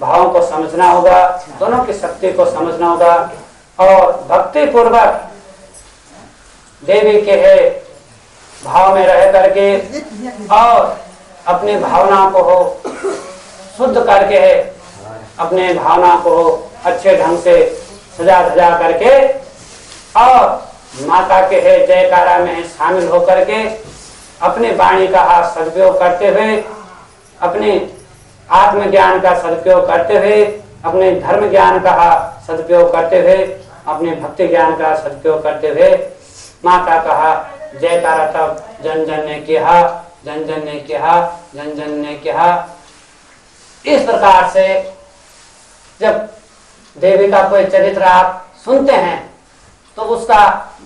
भावों को समझना होगा, दोनों की शक्ति को समझना होगा और भक्ति पूर्वक देवी के भाव में रह करके और अपनी भावना को शुद्ध करके अपने भावना को अच्छे ढंग से सजा धजा करके और माता के जयकारा में शामिल होकर के अपने वाणी का सदुपयोग करते हुए, अपने आत्मज्ञान का सदुपयोग करते हुए, अपने धर्म ज्ञान का सदुपयोग करते हुए, अपने भक्ति ज्ञान का सदुपयोग करते हुए माता का जयकारा तब जन जन ने किया, जन जन ने किया, जन जन ने किया। इस प्रकार से जब देवी का कोई चरित्र आप सुनते हैं तो उसका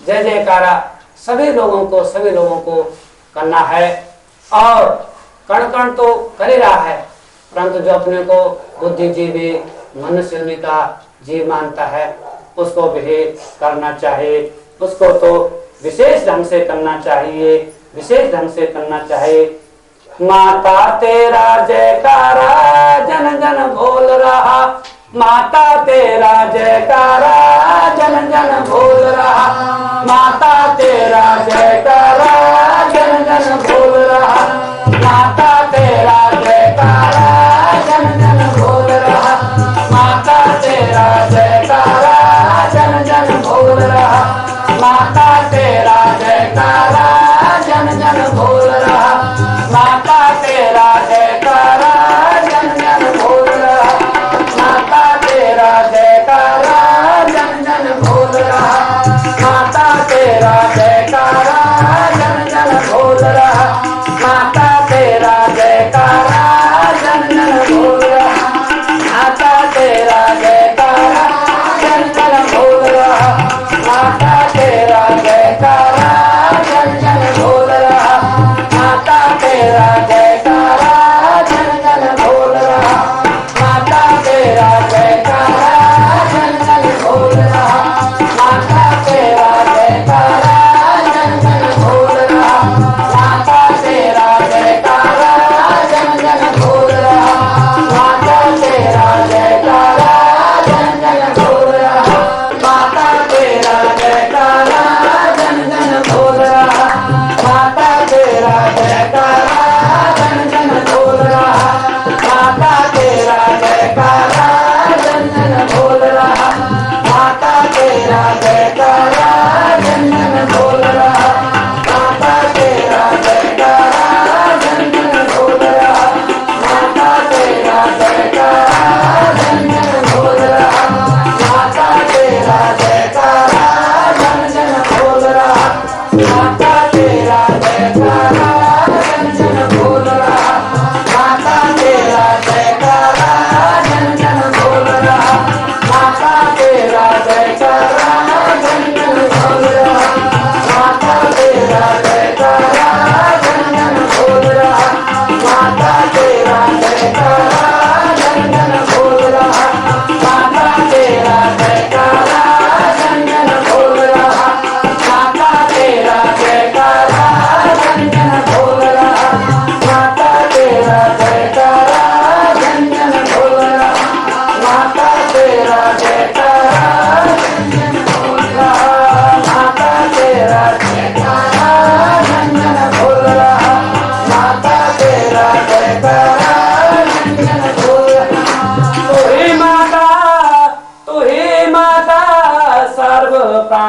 जय जयकारा सभी लोगों को करना है। और कण कण तो कर ही रहा है, परंतु जो अपने को बुद्धिजीवी मनुष्य का जीव मानता है उसको भी करना चाहिए, उसको तो विशेष ढंग से करना चाहिए, विशेष ढंग से करना चाहिए। माता तेरा जयकारा जन जन बोल रहा, माता तेरा जयकारा जन जन बोल रहा, माता तेरा जयकारा जन जन बोल रहा, माता तेरा जयकारा जन जन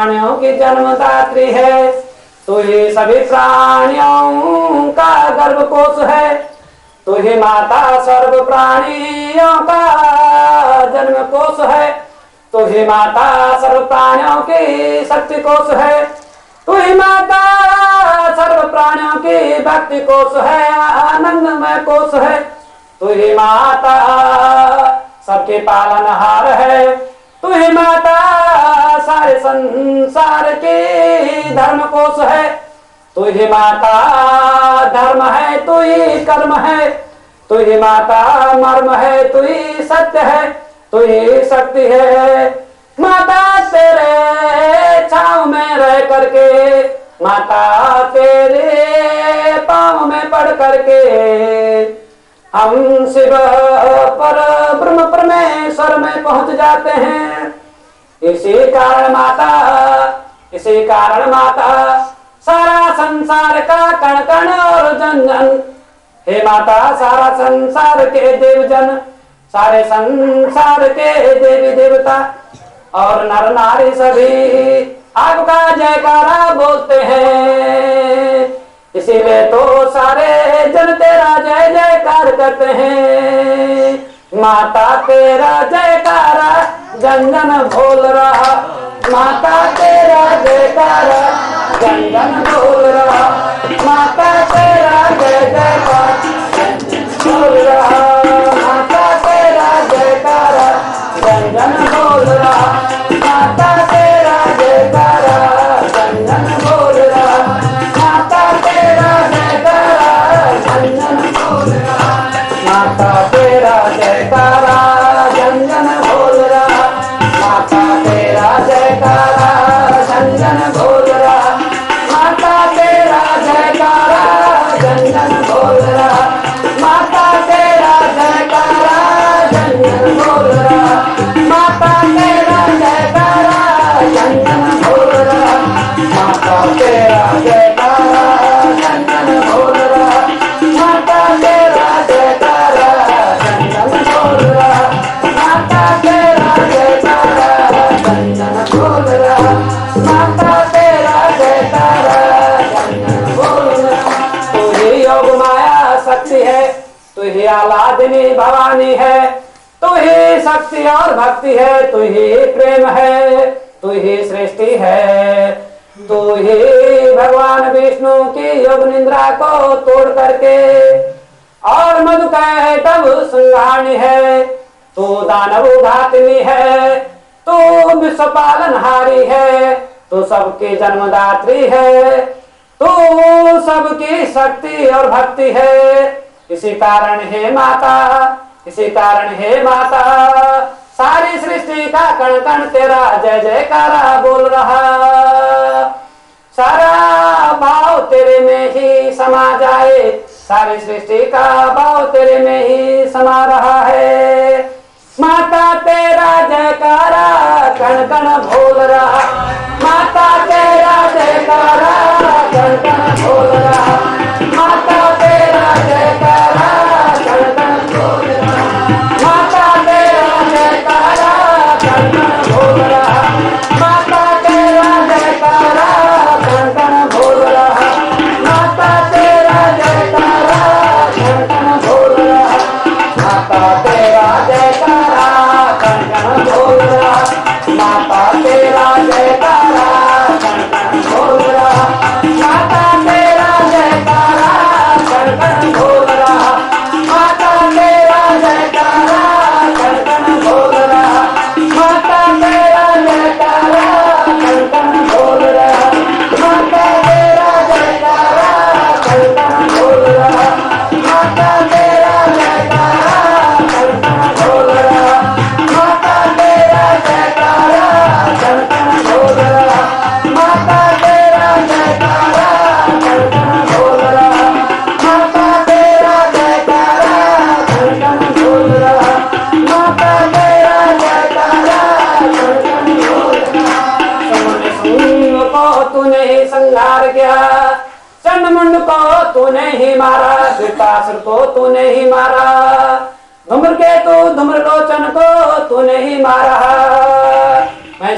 प्राणियों की जन्मदात्री है। तू ही सभी प्राणियों का गर्भकोश है। तू ही माता सर्व प्राणियों का जन्म कोश है। तू ही माता सर्व प्राणियों की शक्ति कोश है। तू ही माता सर्व प्राणियों की भक्ति कोश है, आनंदमय कोश है। तू ही माता सबके पालनहार है। तू ही माता सारे संसार की धर्म कोश है। तू ही माता धर्म है, तू ही कर्म है। तू ही माता मर्म है, तू ही सत्य है, तू ही शक्ति है। माता तेरे छाँव में रह करके, माता तेरे पाँव में पड़ करके हम शिव पर ब्रह्म परमेश्वर में पहुंच जाते हैं। इसी कारण माता सारा संसार का कण कण और जन जन, हे माता सारा संसार के देवजन, सारे संसार के देवी देवता और नर नारी सभी आपका जयकारा बोलते हैं। इसीलिए तो सारे जन तेरा जय जयकार करते हैं। माता तेरा जयकारा जन जन बोल रहा, माता तेरा जयकारा जन जन बोल रहा, माता तेरा जय जयकार बोल रहा, माता तेरा जयकारा जन जन बोल रहा, माता तेरा जयकारा जन जन बोल रहा, माता तेरा जयकारा जन जन बोल रहा, माता तेरा जयकारा जन जन बोल रहा, माता तेरा जयकारा जन जन बोल रहा, माता तेरा जयकारा जन जन बोल रहा, माता तेरा जयकारा जन जन बोल रहा, माता तेरा जयकारा जन जन बोल रहा, माता तेरा जयकारा जन जन बोल रहा, माता तेरा जयकारा जन जन बोल रहा, माता तेरा जयकारा जन जन बोल रहा, माता तेरा जयकारा जन जन बोल रहा। तू ही योग माया शक्ति है, तू ही आलादिनी भवानी है, तू ही शक्ति और भक्ति है, तू ही प्रेम है, तू ही सृष्टि है, तू ही भगवान विष्णु की योग निद्रा को तोड़ करके और मधु कैटभ संहारणी है। तू दानव घातिनी है, तू विश्व पालनहारी है, तू सबकी जन्मदात्री है, तू सबकी शक्ति और भक्ति है। इसी कारण हे माता, इसी कारण हे माता सारी सृष्टि का कण कण तेरा जय जयकारा बोल रहा। सारा भाव तेरे में ही समा जाए, सारी सृष्टि का भाव तेरे में ही समा रहा है। माता तेरा जयकारा कण कण बोल रहा, माता तेरा जयकारा कण कण बोल रहा, माता तेरा जयकारा कण कण बोल रहा, माता तेरा जयकारा कण कण बोल रहा, माता तेरा जयकारा कण कण बोल रहा, माता तेरा जयकारा कण कण बोल रहा, माता तेरा जयकारा कण कण बोल रहा, माता तेरा जयकारा कण कण बोल रहा, माता तेरा जयकारा कण कण बोल रहा, माता तेरा जयकारा कण कण बोल रहा, माता तेरा जयकारा कण कण बोल रहा, माता तेरा जयकारा कण कण बोल रहा, माता तेरा जयकारा कण कण बोल रहा, माता तेरा जयकारा कण कण बोल रहा, माता तेरा जयकारा कण कण बोल रहा, माता तेरा जयकारा कण कण बोल रहा, माता तेरा जयकारा कण कण बोल रहा। सिंह को तूने ही संहार किया, चंडमुंड को तूने ही मारा, त्रिपासुर को तूने ही मारा, धूम्रकेतु धूम्रलोचन को तूने ही मारा। मैं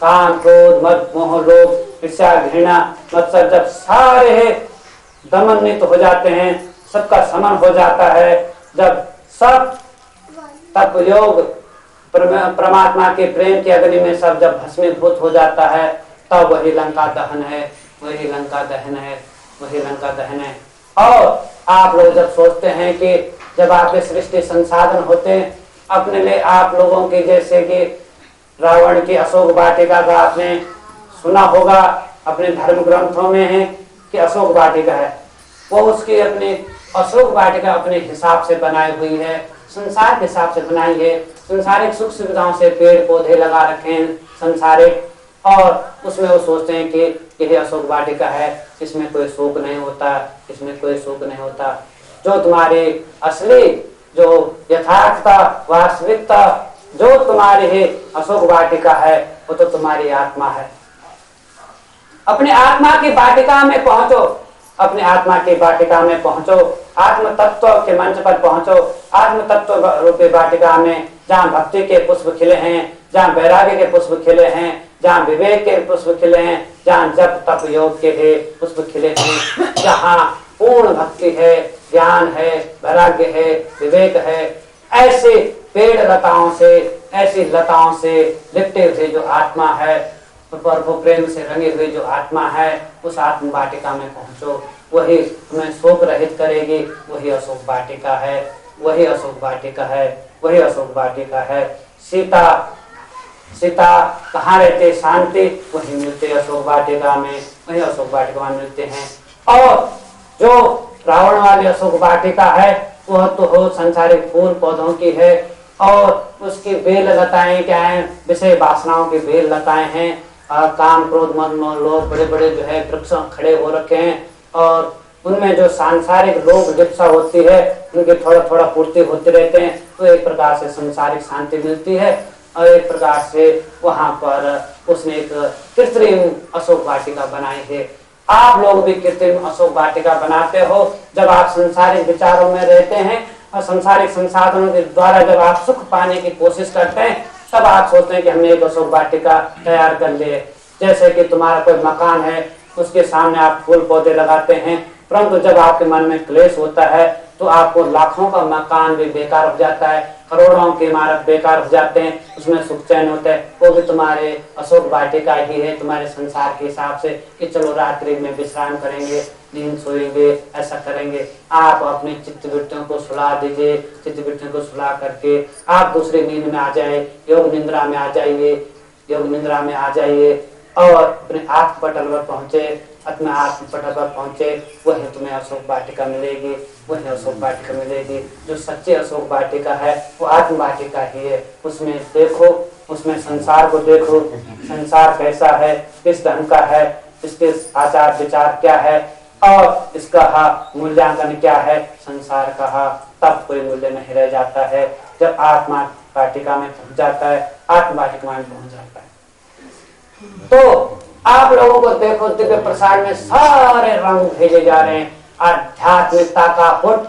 काम, क्रोध, मद, मोह, लोभ, ईर्ष्या, घृणा, मत्सर जब सारे दमनित हो जाते हैं, सबका समन हो जाता है, जब सब तप योग परमात्मा के प्रेम की अग्नि में सब जब भस्मीभूत हो जाता है, तब वही लंका दहन है, वही लंका दहन है, वही लंका दहन है। और आप लोग जब सोचते हैं कि जब आपके सृष्टि संसाधन होते हैं अपने लिए, आप लोगों के जैसे कि रावण की अशोक वाटिका का आपने सुना होगा, अपने धर्म ग्रंथों में है कि अशोक वाटिका है, वो उसकी अपनी अशोक वाटिका अपने हिसाब से बनाई हुई है, संसार के हिसाब से बनाई है, संसारिक सुख सुविधाओं से पेड़ पौधे लगा रखे हैं संसारिक, और उसमें वो सोचते हैं कि यह अशोक वाटिका है, इसमें कोई शोक नहीं होता, इसमें कोई शोक नहीं होता। जो तुम्हारी असली जो यथार्थता वास्तविकता जो तुम्हारी है अशोक वाटिका है, वो तो तुम्हारी आत्मा है। अपने आत्मा की वाटिका में पहुंचो, अपने आत्मा की वाटिका में पहुंचो, आत्म तत्व के मंच पर पहुंचो, आत्म तत्व रूपी वाटिका में जहाँ भक्ति के पुष्प खिले हैं, जहाँ वैराग्य के पुष्प खिले हैं, जहाँ विवेक के पुष्प खिले हैं, जहाँ जप तप योग के है पुष्प खिले हैं, जहाँ पूर्ण भक्ति है, ज्ञान है, वैराग्य है, विवेक है, ऐसे पेड़ लताओं से, ऐसी लताओं से लिपटे हुए जो आत्मा है, प्रभु प्रेम से रंगे हुए जो आत्मा है, उस आत्म वाटिका में पहुंचो, वही तुम्हें शोक रहित करेगी, वही अशोक वाटिका है, वही अशोक वाटिका है, वही अशोक वाटिका है। सीता सीता कहाँ रहते शांति, वही मिलते अशोक वाटिका में, वही अशोक वाटिका में मिलते हैं। और जो रावण वाली अशोक वाटिका है वह तो हो संसारिक फूल पौधों की है, और उसकी बेल लताएं क्या है, विषय वासनाओं की बेल लताएं हैं, काम क्रोध मद मोह लोभ बड़े बड़े जो है वृक्ष खड़े हो रखे हैं, और उनमें जो सांसारिक लोभ जिप्सा होती है उनकी थोड़ा थोड़ा पूर्ति होते रहते हैं, तो एक प्रकार से संसारिक शांति मिलती है, और एक प्रकार से वहां पर उसने एक कृत्रिम अशोक वाटिका बनाई है। आप लोग भी कृत्रिम अशोक वाटिका बनाते हो, जब आप संसारिक विचारों में रहते हैं और संसारिक संसाधनों के द्वारा जब आप सुख पाने की कोशिश करते हैं, तब आप सोचते हैं कि हमने एक अशोक वाटिका तैयार कर लिए। जैसे कि तुम्हारा कोई मकान है, उसके सामने आप फूल पौधे लगाते हैं, परंतु जब आपके मन में क्लेश होता है तो आपको लाखों का मकान भी बेकार हो जाता है, करोड़ों की इमारत बेकार हो जाते हैं, उसमें सुख चैन होता है, वो भी तुम्हारे अशोक वाटिका ही है, तुम्हारे संसार के हिसाब से कि चलो रात्रि में विश्राम करेंगे, नींद सोएंगे, ऐसा करेंगे। आप अपनी चित्त वृत्तियों को सुला दीजिए, चित्त वृत्तियों को सुला करके आप दूसरी नींद में आ जाए, योग निद्रा में आ जाइए, योग निद्रा में आ जाइए, और अपने आत्म पटल पर पहुंचे, अपने आत्म पटल पर पहुंचे, वही तुम्हें अशोक वाटिका मिलेगी, वही अशोक वाटिका मिलेगी। जो सच्ची अशोक वाटिका है वो आत्म वाटिका ही है। उसमें देखो, उसमें संसार को देखो, संसार कैसा है, किस ढंग का है, इसके आचार विचार क्या है, और इसका मूल्यांकन क्या है संसार का, तब कोई मूल्य नहीं रह जाता है। जब आत्मा वाटिका में पहुंच जाता है, आत्म वाटिका में पहुंच जाता है। तो आप लोगों को देखो, दिव्य प्रसाद में सारे रंग भेजे जा रहे हैं, आध्यात्मिकता का पुट,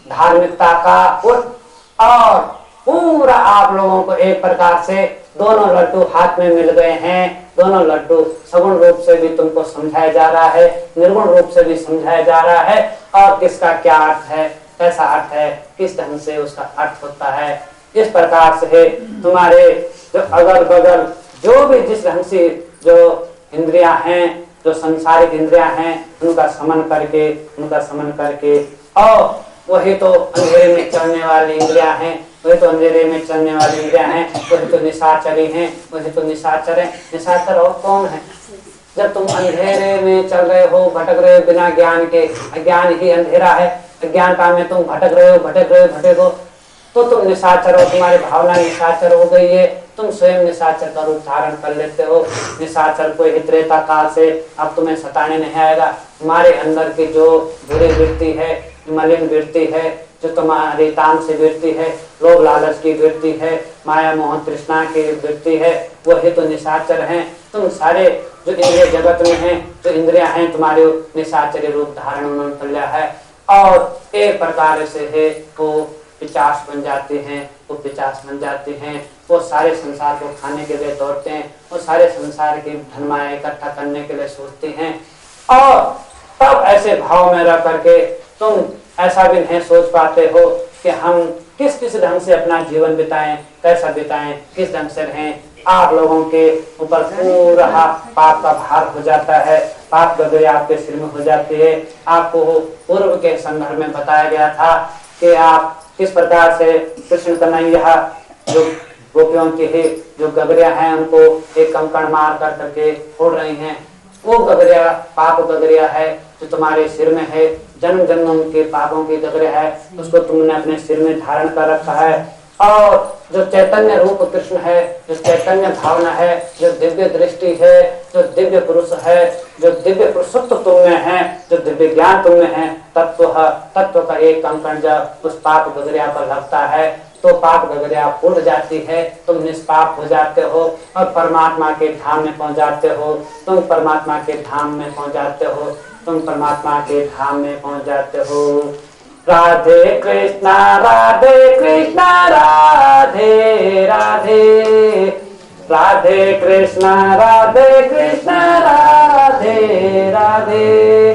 धार्मिकता का पुट, और पूरा आप लोगों को एक प्रकार से दोनों लड्डू हाथ में मिल गए हैं। दोनों लड्डू सगुण रूप से भी तुमको समझाया जा रहा है, निर्गुण रूप से भी समझाया जा रहा है, और किसका क्या अर्थ है, कैसा अर्थ है, किस ढंग से उसका अर्थ होता है। इस प्रकार से तुम्हारे जो अगल बगल जो भी जिस ढंग से जो इंद्रियां हैं, जो संसारिक इंद्रियां हैं, उनका समन करके, और वही तो अंधेरे में चलने वाली इंद्रियां हैं, वही तो अंधेरे में चलने वाली इंद्रियां हैं, वही तो निशाचरी हैं, वही तो निशाचर हैं। निशाचर और कौन है? जब तुम अंधेरे में चल रहे हो, भटक रहे हो बिना ज्ञान के, अज्ञान ही अंधेरा है, अज्ञानता में तुम भटक रहे हो, तो तुम निशाचर हो, तुम्हारी भावना निशाचर हो गई है, तुम स्वयं निशाचर का रूप धारण कर लेते हो। निशाचर को त्रेता काल से अब तुम्हें सताने नहीं आएगा। तुम्हारे अंदर की जो बुरी वृत्ति है, मलिन वृत्ति है, जो तुम्हारी तामसी वृत्ति है, लोभ लालच की वृत्ति है, माया मोह तृष्णा की वृत्ति है, वही तो निशाचर हैं। तुम सारे जो इंद्रिय जगत में हैं, जो इंद्रियां हैं, तुम्हारे निशाचरी रूप धारण उन्होंने कर लिया है, और एक प्रकार से है वो पिशाच बन जाते हैं, वो पिशाच बन जाते हैं। वो सारे संसार को खाने के लिए दौड़ते हैं, वो सारे संसार की धनमाया इकट्ठा करने के लिए सोचते हैं। और तब ऐसे भाव में रह करके तुम ऐसा भी नहीं सोच पाते हो कि हम किस किस ढंग से अपना जीवन बिताएं, कैसा बिताएं, किस ढंग से रहें। आप लोगों के ऊपर पूरा पाप का भार हो जाता है, पाप गदे आपके सिर में हो जाती है। आपको पूर्व के संदर्भ में बताया गया था कि आप किस प्रकार से कृष्ण कन्हैया जो गोपियों की ही जो गगरिया हैं उनको एक कंकड़ मार कर करके फोड़ रही हैं। वो गगरिया पाप गगरिया है जो तुम्हारे सिर में है, जन्म जन्मों के पापों की गगरिया है, उसको तुमने अपने सिर में धारण कर रखा है। और जो चैतन्य रूप कृष्ण है, जो चैतन्य भावना है, जो दिव्य दृष्टि है, जो दिव्य पुरुष है, जो दिव्य पुरुषत्व तुम में है, जो दिव्य ज्ञान तुम में है, तत्व का एक कंकड़ जब उस पाप गगरिया पर लगता है तो पाप गगरिया फूट जाती है, तुम निष्पाप हो जाते हो और परमात्मा के धाम में पहुंच जाते हो। तुम परमात्मा के धाम में पहुंच जाते हो, तुम परमात्मा के धाम में पहुंच जाते हो। राधे कृष्णा राधे कृष्णा राधे राधे, राधे कृष्णा राधे कृष्णा राधे राधे,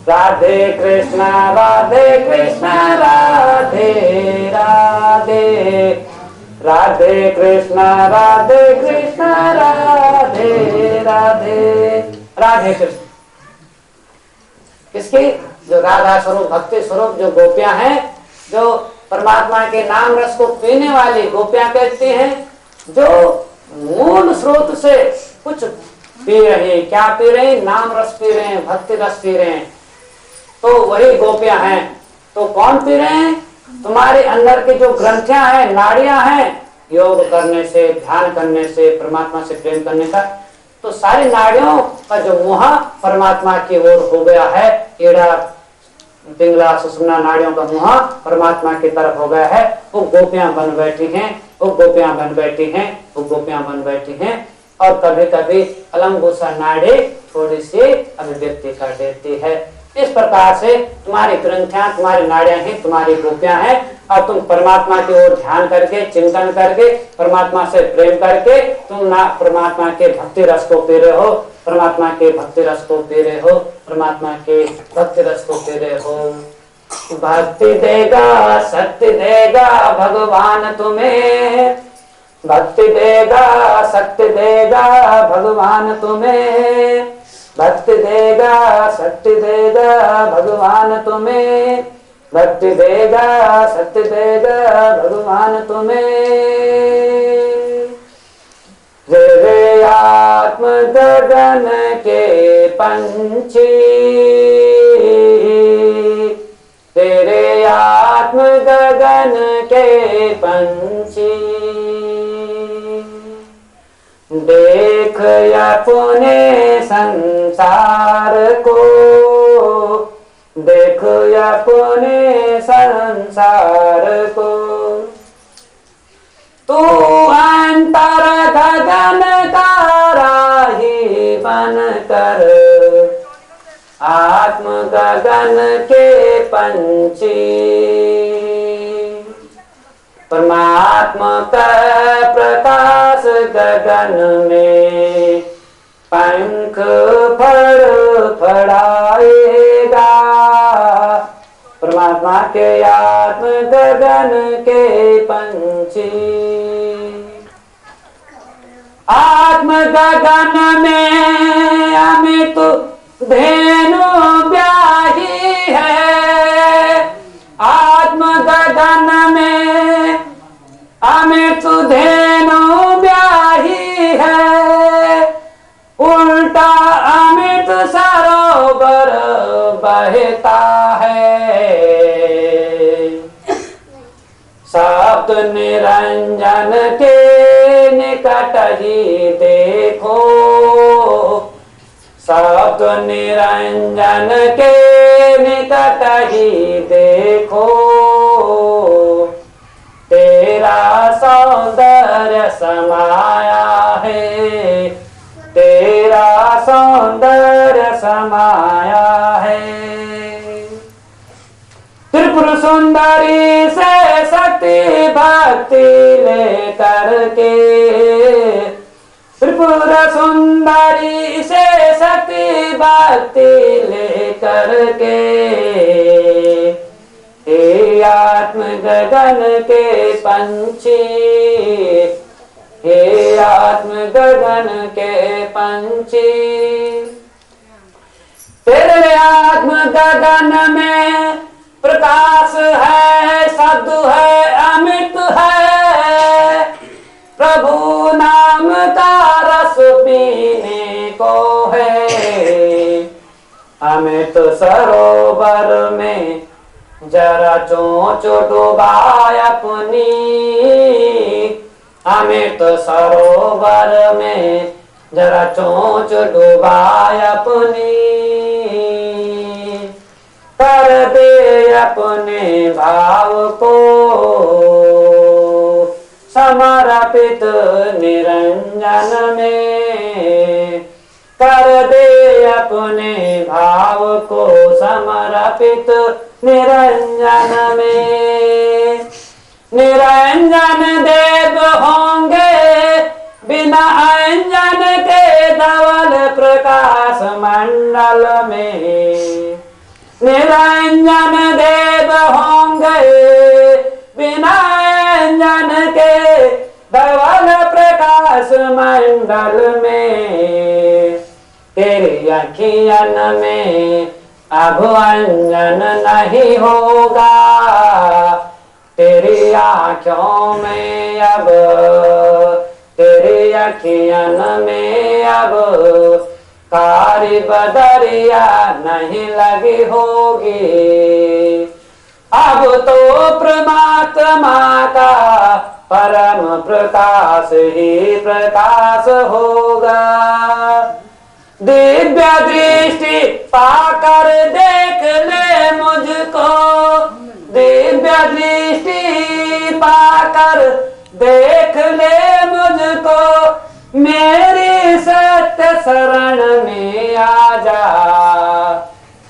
राधे कृष्णा राधे कृष्णा राधे राधे, राधे कृष्णा राधे कृष्णा राधे राधे। राधे कृष्ण इसकी जो राधा स्वरूप भक्ति स्वरूप जो गोपियां हैं, जो परमात्मा के नाम रस को पीने वाली गोपियां कहती हैं, जो मूल स्रोत से कुछ पी रहे हैं। क्या पी रहे हैं? नाम रस पी रहे हैं, भक्ति रस पी रहे हैं, तो वही गोपियां हैं। तो कौन पी रहे हैं? तुम्हारे अंदर की जो ग्रंथियां हैं, नाड़ियां हैं, योग करने से, ध्यान करने से, परमात्मा से प्रेम करने का, तो सारी नाड़ियों का जो मुँह परमात्मा की ओर हो गया है। एड़ा पिंगला सुषुम्ना नाड़ियों का मुँह परमात्मा की तरफ हो गया है। वो गोपियां बन बैठी हैं, वो गोपियां बन बैठी हैं, वो गोपियां बन बैठी हैं। और कभी कभी अलंबुसा नाड़ी थोड़ी सी अभिव्यक्ति कर देती है। इस प्रकार से तुम्हारी ग्रंथियां, तुम्हारी नाड़ियां ही तुम्हारी गोपियां हैं। और तुम परमात्मा की ओर ध्यान करके, चिंतन करके, परमात्मा से प्रेम करके तुम ना परमात्मा के भक्ति रस को पी रहे हो, परमात्मा के भक्ति रस को पी रहे हो, परमात्मा के भक्ति रस को पी रहे हो। भक्ति देगा शक्ति देगा भगवान तुम्हें, भक्ति देगा शक्ति देगा भगवान तुम्हें, भक्ति देगा शक्ति देगा भगवान तुम्हें, भक्ति देगा शक्ति देगा भगवान तुम्हें। रे आत्म गगन के पंछी, तेरे आत्म गगन के पंछी, देख अपने संसार को, देख अपने संसार को, तू अंतर गगन का राही बन कर, आत्म गगन के पंछी, परमात्मा का प्रकाश गगन में पंख फड़फड़ाएगा, परमात्मा के आत्म गगन के पंछी। आत्म गगन में अमित धेनु ब्याही है, आत्म गगन में अमित धेनु ब्याही है, उल्टा अमित सरोवर बहता है, शब्द निरंजन के निकट ही देखो, शब्द निरंजन के निकट ही देखो, तेरा सौंदर्य समाया है, तेरा सौंदर्य समाया है। त्रिपुर सुंदरी से शक्ति भक्ति लेकर के, त्रिपुर सुंदरी से शक्ति भक्ति लेकर के, हे आत्म गगन के पंछी, हे आत्म गगन के पंछी, तेरे आत्म गगन में प्रकाश है, शब्द है, अमृत है, प्रभु नाम का रस पीने को है। अमृत सरोवर में जरा चोंच डुबाए अपनी, अमृत सरोवर में जरा चोंच डुबाए अपनी, कर दे अपने भाव को समर्पित निरंजन में, कर दे अपने भाव को समर्पित निरंजन में। निरंजन देव होंगे बिना अंजन के धवल प्रकाश मंडल में, निरंजन देव होंगे बिना अंजन के धवल प्रकाश मंडल में। तेरी अखियन में अब अंजन नहीं होगा, तेरी आँखों में अब, तेरी अखियन में अब कारी बदरिया नहीं लगी होगी। अब तो परमात्मा का परम प्रकाश ही प्रकाश होगा। दिव्य दृष्टि पाकर देख ले मुझको, दिव्य दृष्टि पाकर देख ले मुझको, मेरी सत्य शरण में आ जा,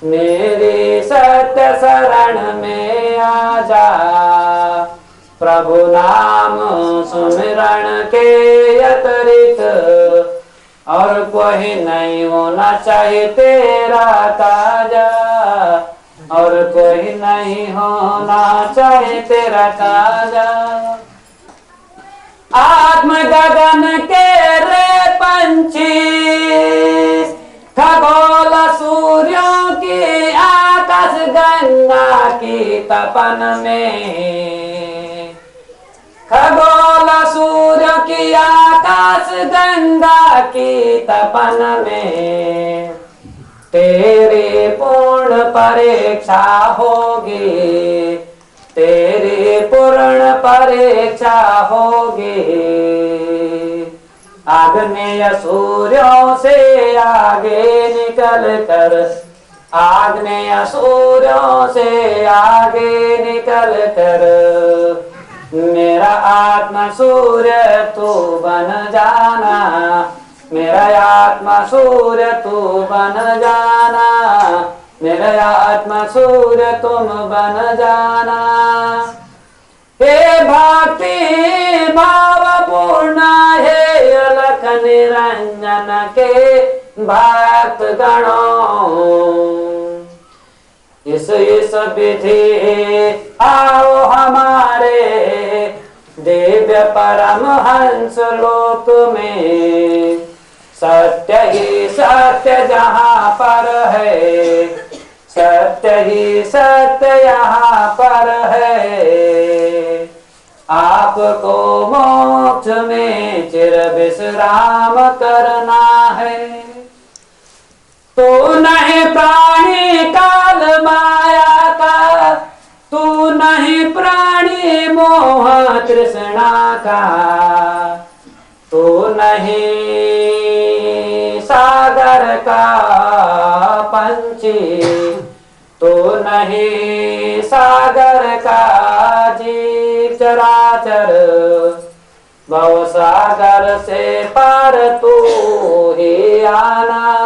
मेरी सत्य शरण में आ जा। प्रभु नाम सुमिरण के अतिरिक्त और कोई नहीं होना चाहिए तेरा ताजा, और कोई नहीं होना चाहिए तेरा ताजा। आत्म गगन के रे पंछी, खगोल सूर्यों की आकाश गंगा की तपन में, खगोल सूर्य की आकाश गंगा की तपन में, तेरी पूर्ण परीक्षा होगी, तेरी पूर्ण परीक्षा होगी। आग्नेय सूर्यों से आगे निकल कर, आग्नेय सूर्यों से आगे निकल कर, मेरा आत्मा सूर्य तू बन जाना, मेरा आत्मा सूर्य तू बन जाना, मेरा आत्मा सूर्य तुम बन जाना। हे भक्ति भाव पूर्ण, हे अलख निरंजन के भक्त गणों, इस विधि आओ हमारे दिव्य परम हंस लोक में। सत्य ही सत्य जहाँ पर है, सत्य ही सत्य यहाँ पर है। आपको मोक्ष में चिर विश्राम करना है। तू नहीं प्राणी काल माया का, तू नहीं प्राणी मोह तृष्णा का, तू नहीं सागर का पंछी, तू नहीं सागर का जीव चराचर। भव सागर से पार तू ही आना,